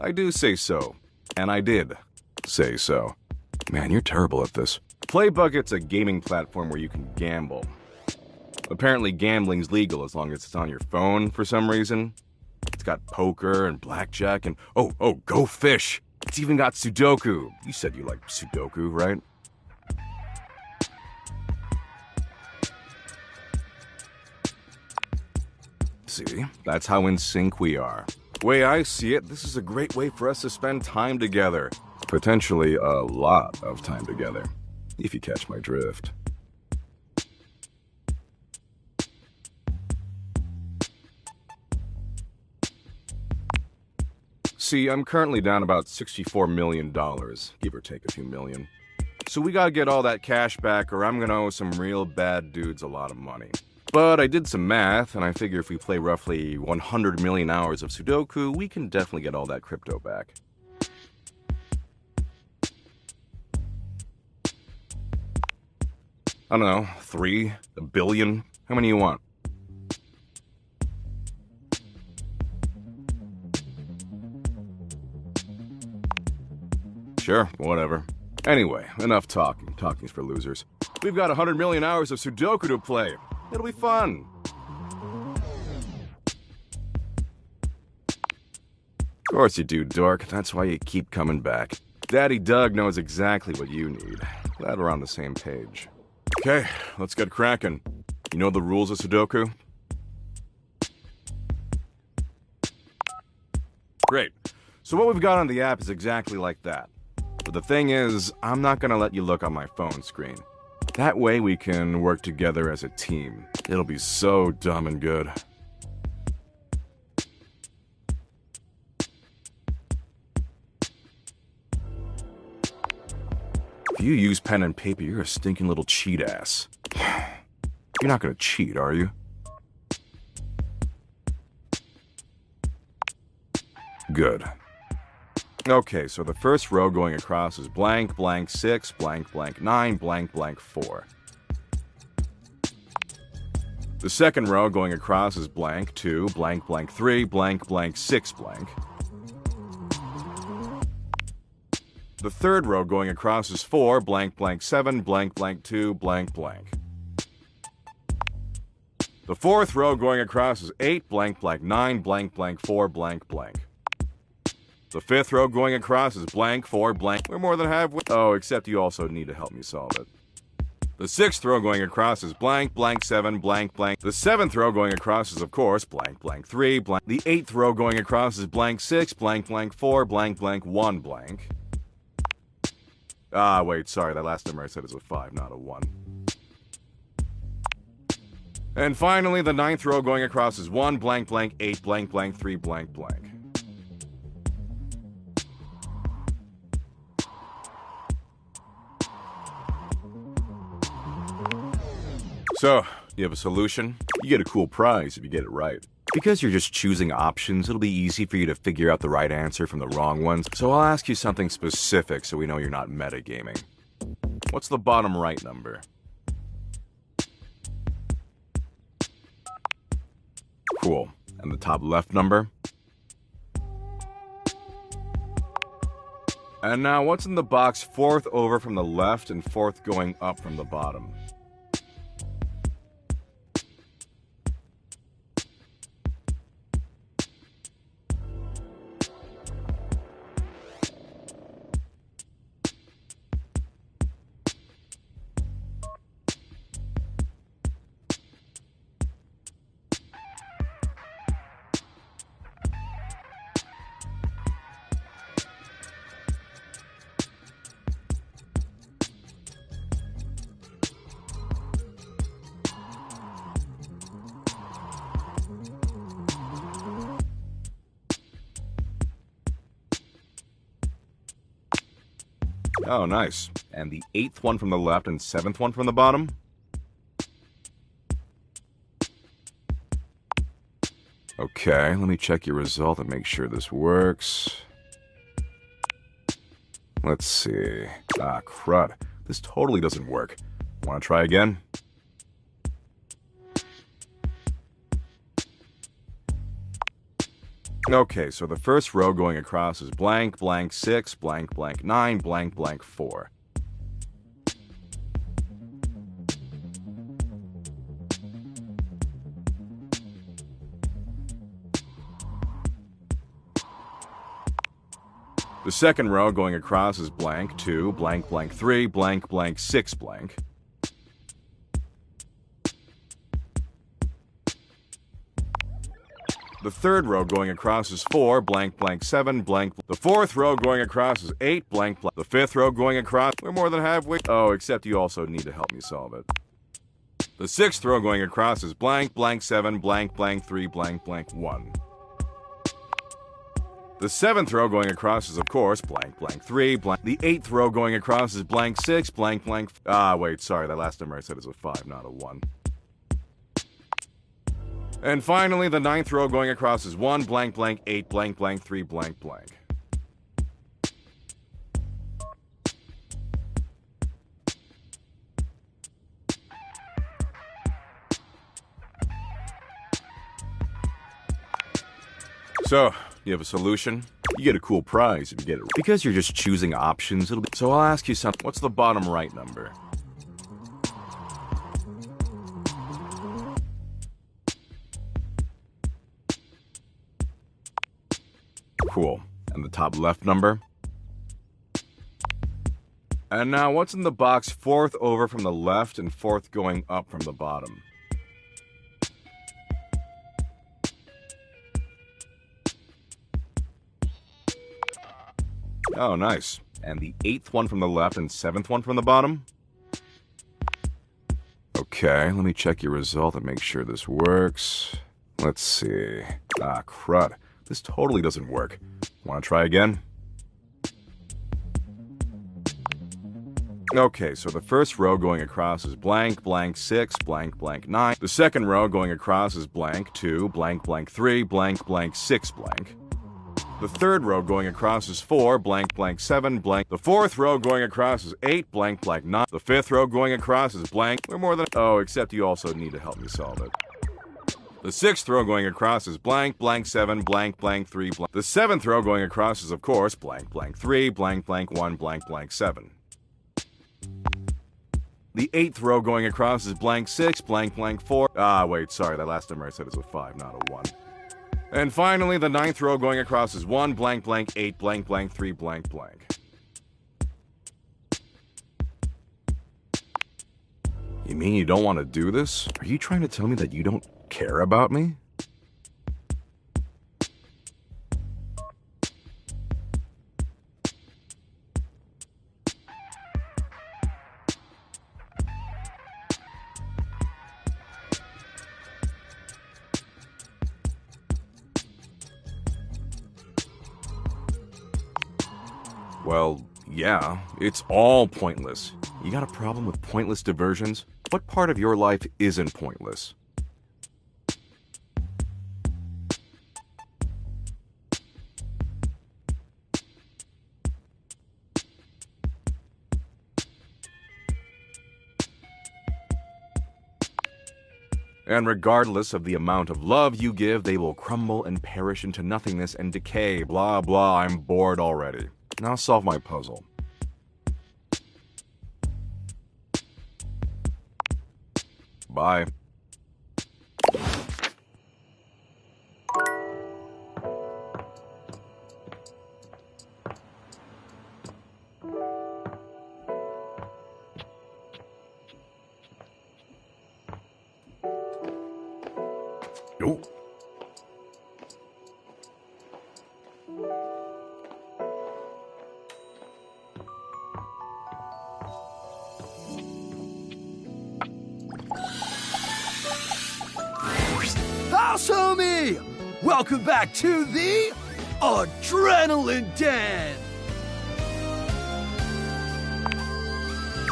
I do say so. And I did say so. Man, you're terrible at this. PlayBucket's a gaming platform where you can gamble. Apparently gambling's legal as long as it's on your phone for some reason. It's got poker and blackjack and oh, Go Fish. It's even got Sudoku. You said you liked Sudoku, right? See, that's how in sync we are. The way I see it, this is a great way for us to spend time together. Potentially a lot of time together, if you catch my drift. See, I'm currently down about $64 million, give or take a few million. So we gotta get all that cash back or I'm gonna owe some real bad dudes a lot of money. But I did some math, and I figure if we play roughly 100 million hours of Sudoku, we can definitely get all that crypto back. I don't know, 3? A billion? How many you want? Sure, whatever. Anyway, enough talking. Talking's for losers. We've got 100 million hours of Sudoku to play. It'll be fun. Of course you do, dork. That's why you keep coming back. Daddy Doug knows exactly what you need. Glad we're on the same page. Okay, let's get cracking. You know the rules of Sudoku? Great. So what we've got on the app is exactly like that. But the thing is, I'm not gonna let you look on my phone screen. That way we can work together as a team. It'll be so dumb and good. If you use pen and paper, you're a stinking little cheat ass. You're not gonna cheat, are you? Good. Okay, so the first row going across is blank, blank 6, blank, blank 9, blank, blank 4. The second row going across is blank 2, blank, blank 3, blank, blank 6, blank. The third row going across is 4, blank, blank 7, blank, blank 2, blank, blank. The fourth row going across is 8, blank, blank 9, blank, blank 4, blank, blank. The fifth row going across is blank, 4, blank. We're more than halfway. Oh, except you also need to help me solve it. The sixth row going across is blank, blank 7, blank, blank. The seventh row going across is, of course, blank, blank 3, blank. The eighth row going across is blank 6, blank, blank 4, blank, blank 1, blank. Ah, wait, sorry, that last number I said is a 5, not a 1. And finally, the ninth row going across is 1, blank, blank 8, blank, blank 3, blank, blank. So, you have a solution? You get a cool prize if you get it right. Because you're just choosing options, it'll be easy for you to figure out the right answer from the wrong ones. So I'll ask you something specific so we know you're not metagaming. What's the bottom right number? Cool. And the top left number? And now what's in the box fourth over from the left and fourth going up from the bottom? Oh, nice. And the eighth one from the left and seventh one from the bottom? Okay, let me check your result and make sure this works. Let's see. Ah, crud. This totally doesn't work. Want to try again? Okay, so the first row going across is blank, blank 6, blank, blank 9, blank, blank 4. The second row going across is blank 2, blank, blank 3, blank, blank 6, blank. The third row going across is 4, blank, blank 7, blank. The fourth row going across is 8, blank, blank. The fifth row going across, we're more than halfway. Oh, except you also need to help me solve it. The sixth row going across is blank, blank 7, blank, blank 3, blank, blank 1. The seventh row going across is, of course, blank, blank 3, blank. The eighth row going across is blank 6, blank, blank. Wait, sorry, that last number I said is a 5, not a 1. And finally, the ninth row going across is 1, blank, blank 8, blank, blank 3, blank, blank. So, you have a solution? You get a cool prize if you get it. Because you're just choosing options, it'll be... So I'll ask you something. What's the bottom right number? Cool. And the top left number? And now, what's in the box fourth over from the left and fourth going up from the bottom? Oh, nice. And the eighth one from the left and seventh one from the bottom? Okay, let me check your result and make sure this works. Let's see. Ah, crud. This totally doesn't work. Want to try again? Okay, so the first row going across is blank, blank 6, blank, blank 9. The second row going across is blank 2, blank, blank 3, blank, blank 6, blank. The third row going across is 4, blank, blank 7, blank. The fourth row going across is 8, blank, blank 9. The fifth row going across is blank. We're more than... Oh, except you also need to help me solve it. The sixth row going across is blank, blank 7, blank, blank 3, blank. The seventh row going across is, of course, blank, blank 3, blank, blank 1, blank, blank 7. The eighth row going across is blank 6, blank, blank 4. Wait, sorry, that last number I said is a 5, not a 1. And finally, the ninth row going across is 1, blank, blank 8, blank, blank 3, blank, blank. You mean you don't want to do this? Are you trying to tell me that you don't care about me? Well, yeah, it's all pointless. You got a problem with pointless diversions? What part of your life isn't pointless? And regardless of the amount of love you give, they will crumble and perish into nothingness and decay. Blah, blah, I'm bored already. Now solve my puzzle. Bye. Nope. House homie! Welcome back to the Adrenaline Den!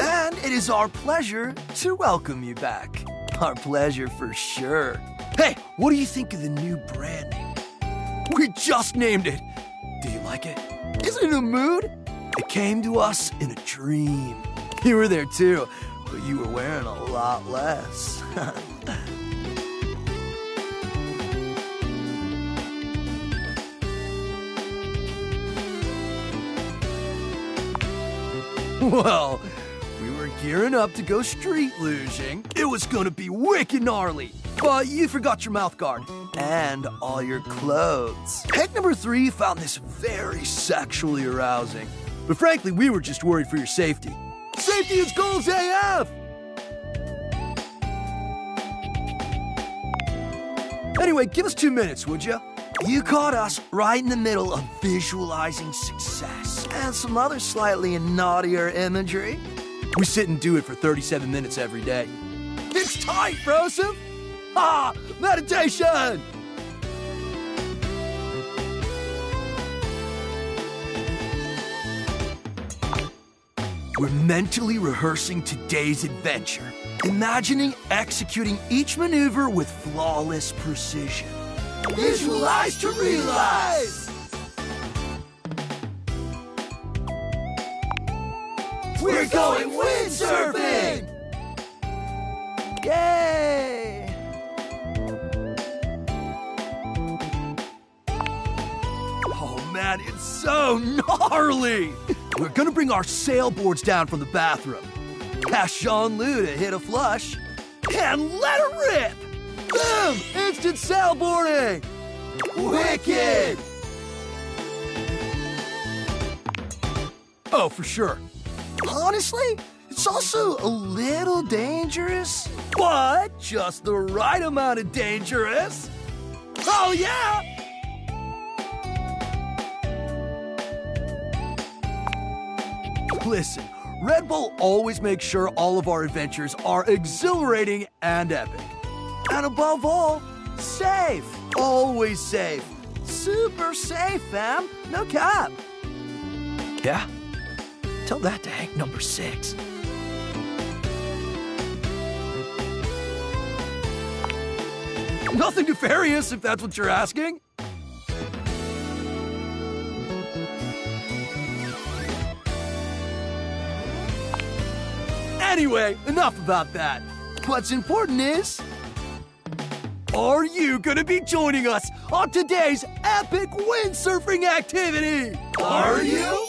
And it is our pleasure to welcome you back. Our pleasure for sure. Hey, what do you think of the new brand name? We just named it. Do you like it? Is it in a mood? It came to us in a dream. You were there too, but you were wearing a lot less. Well, we were gearing up to go street luging. It was gonna be wicked gnarly. But you forgot your mouth guard and all your clothes. Head number 3 found this very sexually arousing. But frankly, we were just worried for your safety. Safety is goals AF! Anyway, give us 2 minutes, would you? You caught us right in the middle of visualizing success and some other slightly naughtier imagery. We sit and do it for 37 minutes every day. It's tight, Broseph! Ah, meditation! We're mentally rehearsing today's adventure, imagining executing each maneuver with flawless precision. Visualize to realize! We're going windsurfing! Yay! Oh man, it's so gnarly! We're gonna bring our sailboards down from the bathroom, ask Jean-Loup to hit a flush, and let her rip! Boom! Instant sailboarding! Wicked! Oh, for sure. Honestly, it's also a little dangerous, but just the right amount of dangerous. Oh, yeah! Listen, Red Bull always makes sure all of our adventures are exhilarating and epic. And above all, safe. Always safe. Super safe, fam. No cap. Yeah? Tell that to Hank number 6. Nothing nefarious, if that's what you're asking. Anyway, enough about that. What's important is, are you gonna be joining us on today's epic windsurfing activity? Are you?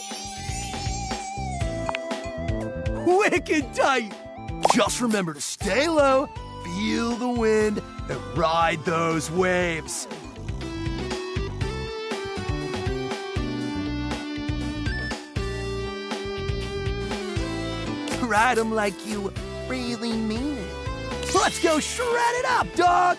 Wicked tight! Just remember to stay low, feel the wind, and ride those waves. Ride them like you really mean it. Let's go shred it up, dog!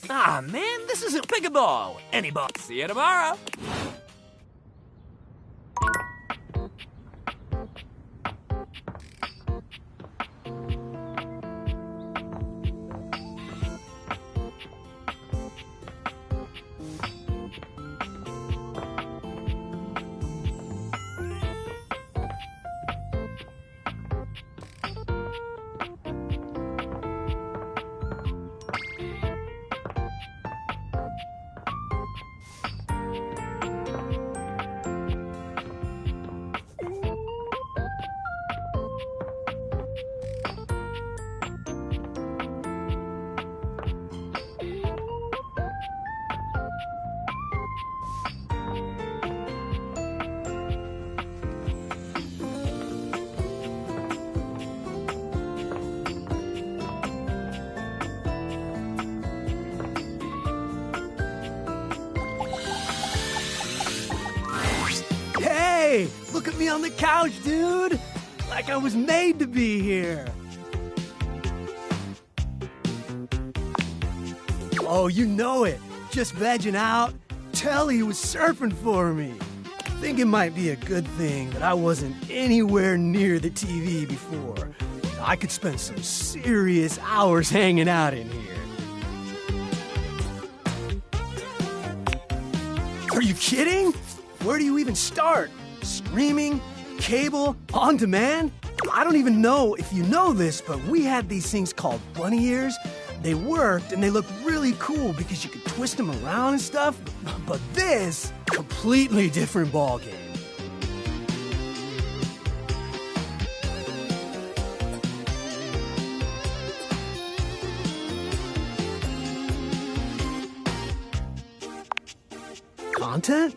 Ah, man, this isn't pickleball. Any ball. See you tomorrow. Hey, look at me on the couch, dude. Like I was made to be here. Oh, you know it. Just vegging out, tell he was surfing for me. I think it might be a good thing that I wasn't anywhere near the TV before. I could spend some serious hours hanging out in here. Are you kidding? Where do you even start? Streaming? Cable? On demand? I don't even know if you know this, but we had these things called bunny ears. They worked and they looked really cool because you could twist them around and stuff. But this, completely different ballgame. Content?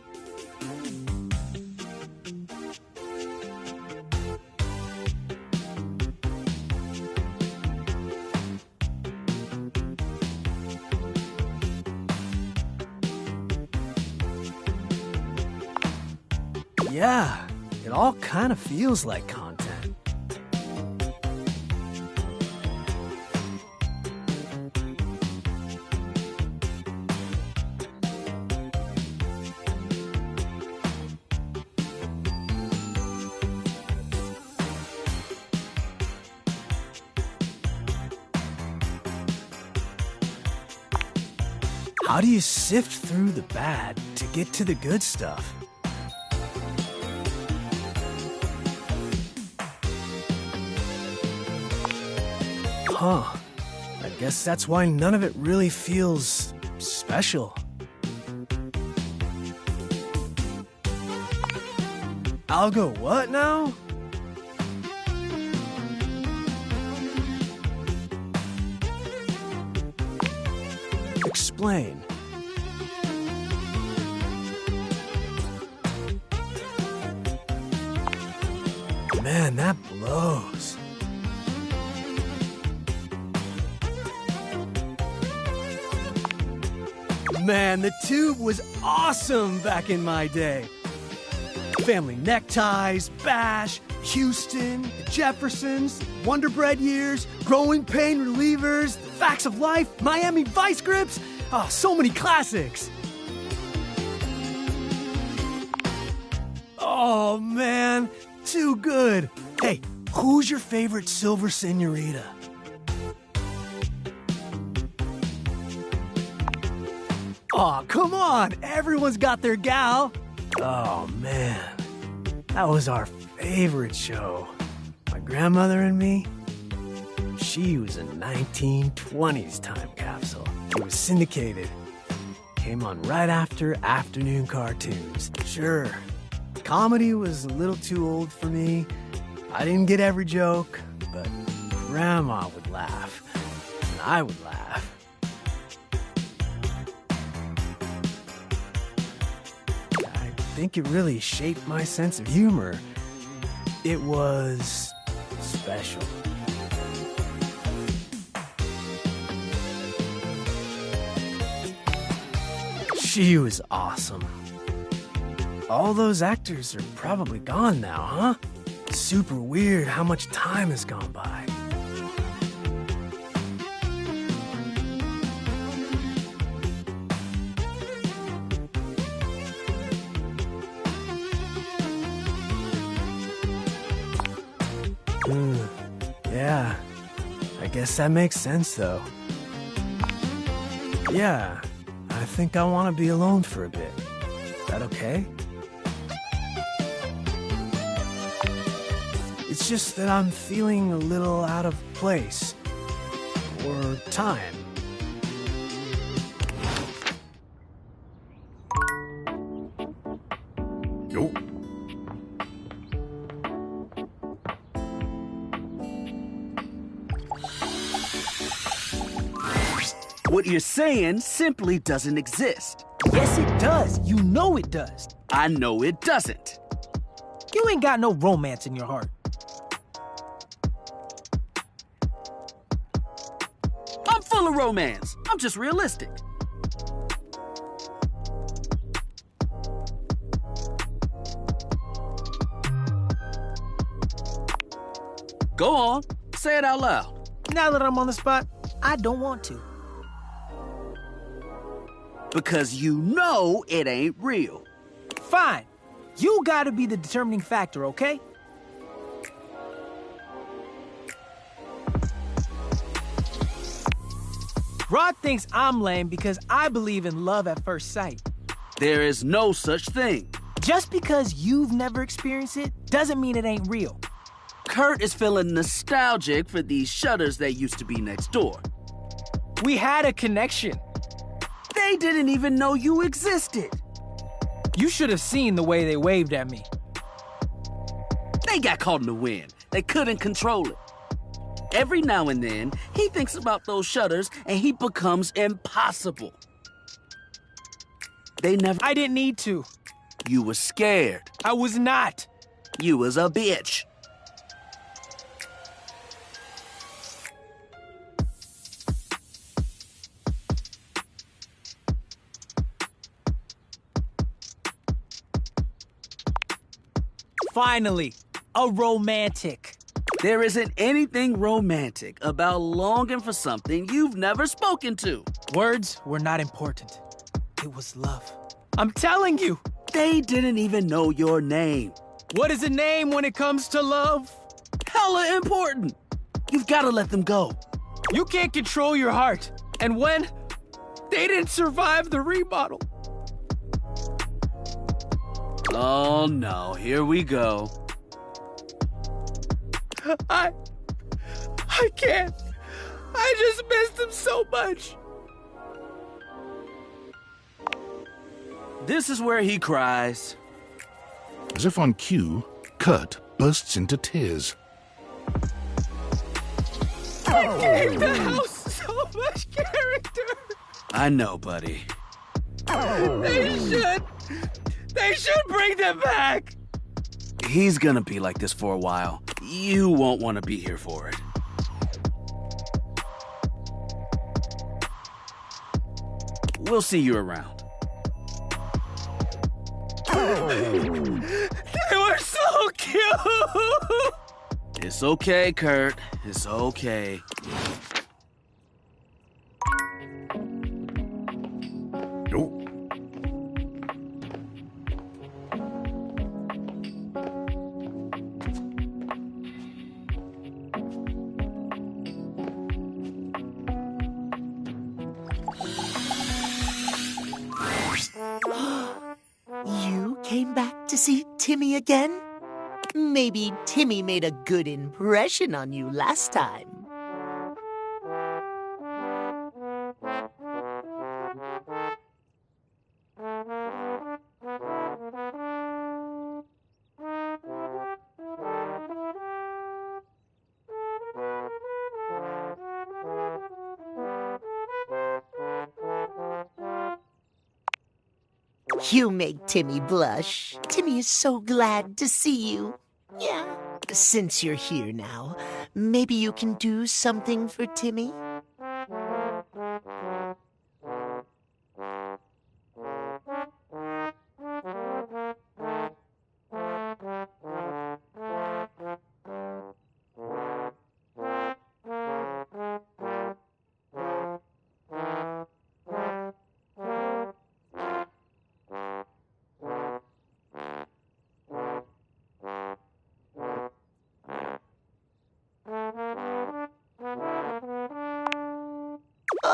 Yeah, it all kind of feels like content. How do you sift through the bad to get to the good stuff? Huh. I guess that's why none of it really feels special. I'll go what now? Explain. Man, that blows. Man, the tube was awesome back in my day. Family neckties, Bash, Houston, the Jeffersons, Wonder Bread years, Growing Pain Relievers, The Facts of Life, Miami Vice Grips. Oh, so many classics. Oh, man, too good. Hey, who's your favorite Silver Senorita? Aw, come on! Everyone's got their gal! Oh, man. That was our favorite show. My grandmother and me, she was a 1920s time capsule. It was syndicated. Came on right after afternoon cartoons. Sure, comedy was a little too old for me. I didn't get every joke, but Grandma would laugh, and I would laugh. I think it really shaped my sense of humor. It was special. She was awesome. All those actors are probably gone now, huh? Super weird how much time has gone by. Yeah, I guess that makes sense, though. Yeah, I think I want to be alone for a bit. Is that okay? It's just that I'm feeling a little out of place. Or time. Yo. What you're saying simply doesn't exist. Yes, it does. You know it does. I know it doesn't. You ain't got no romance in your heart. I'm full of romance. I'm just realistic. Go on. Say it out loud. Now that I'm on the spot, I don't want to. Because you know it ain't real. Fine. You gotta be the determining factor, okay? Rod thinks I'm lame because I believe in love at first sight. There is no such thing. Just because you've never experienced it doesn't mean it ain't real. Kurt is feeling nostalgic for these shutters that used to be next door. We had a connection. They didn't even know you existed. You should have seen the way they waved at me. They got caught in the wind. They couldn't control it. Every now and then, he thinks about those shutters and he becomes impossible. I didn't need to. You were scared. I was not. You was a bitch. Finally, a romantic. There isn't anything romantic about longing for something you've never spoken to. Words were not important. It was love. I'm telling you. They didn't even know your name. What is a name when it comes to love? Hella important. You've got to let them go. You can't control your heart. And when they didn't survive the remodel. Oh no, here we go. I can't. I just missed him so much. This is where he cries. As if on cue, Kurt bursts into tears. I gave the house so much character. I know, buddy. They should bring them back. He's gonna be like this for a while. You won't want to be here for it. We'll see you around. They were so cute! It's okay, Kurt. It's okay. Nope. You came back to see Timmy again? Maybe Timmy made a good impression on you last time. You make Timmy blush. Timmy is so glad to see you. Yeah. Since you're here now, maybe you can do something for Timmy?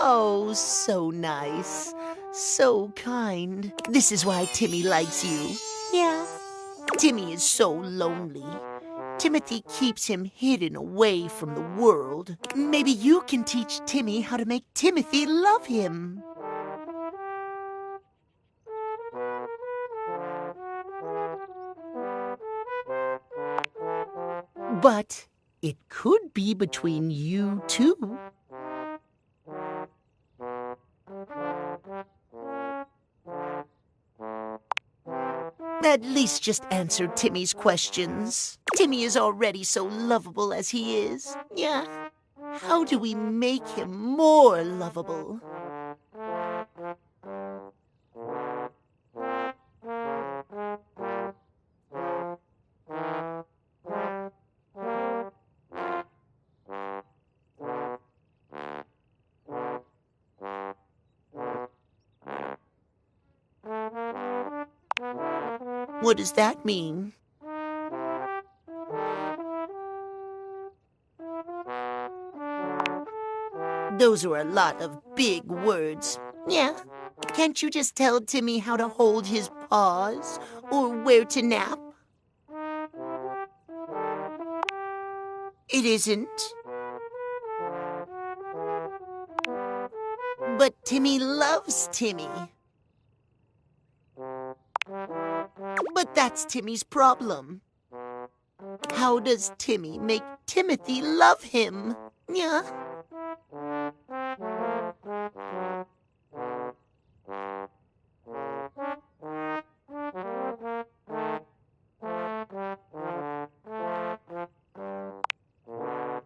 Oh, so nice. So kind. This is why Timmy likes you. Yeah. Timmy is so lonely. Timothy keeps him hidden away from the world. Maybe you can teach Timmy how to make Timothy love him. But it could be between you two. At least just answer Timmy's questions. Timmy is already so lovable as he is. Yeah. How do we make him more lovable? What does that mean? Those are a lot of big words. Yeah. Can't you just tell Timmy how to hold his paws or where to nap? It isn't. But Timmy loves Timmy. But that's Timmy's problem. How does Timmy make Timothy love him? Yeah.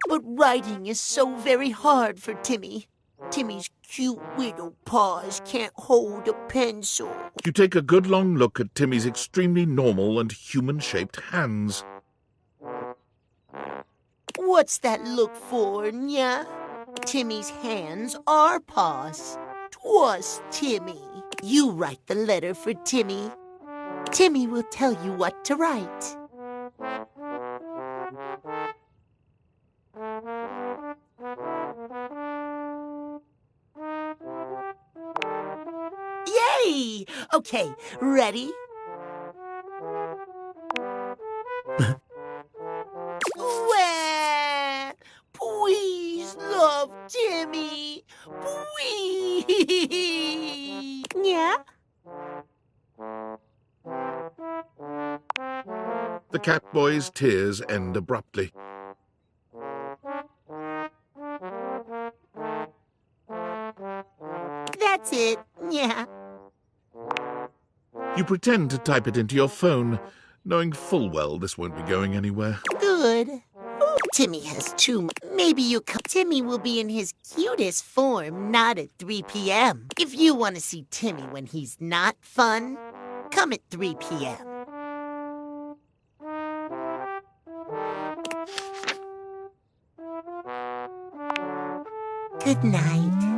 But writing is so very hard for Timmy. Timmy's cute little paws can't hold a pencil. You take a good long look at Timmy's extremely normal and human-shaped hands. What's that look for, Nya? Timmy's hands are paws. 'Twas Timmy. You write the letter for Timmy. Timmy will tell you what to write. Yay! Okay, ready? Wah! Please love Timmy. Please. Yeah? The Catboy's tears end abruptly. That's it. Yeah. You pretend to type it into your phone, knowing full well this won't be going anywhere. Good. Ooh, Timmy has too much. Maybe you come. Timmy will be in his cutest form, not at 3 p.m. If you want to see Timmy when he's not fun, come at 3 p.m. Good night.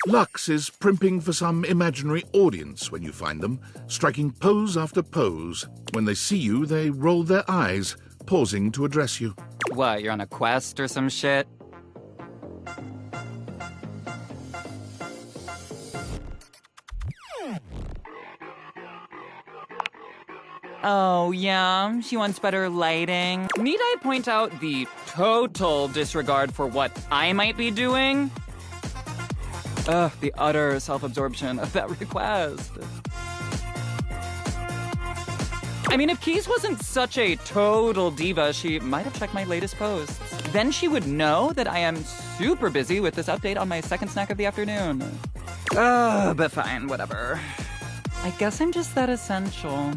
Lux is primping for some imaginary audience when you find them, striking pose after pose. When they see you, they roll their eyes, pausing to address you. What, you're on a quest or some shit? Oh, yeah? She wants better lighting? Need I point out the total disregard for what I might be doing? Ugh, the utter self-absorption of that request. I mean, if Keys wasn't such a total diva, she might have checked my latest posts. Then she would know that I am super busy with this update on my second snack of the afternoon. But fine, whatever. I guess I'm just that essential.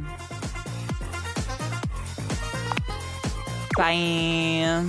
Bye.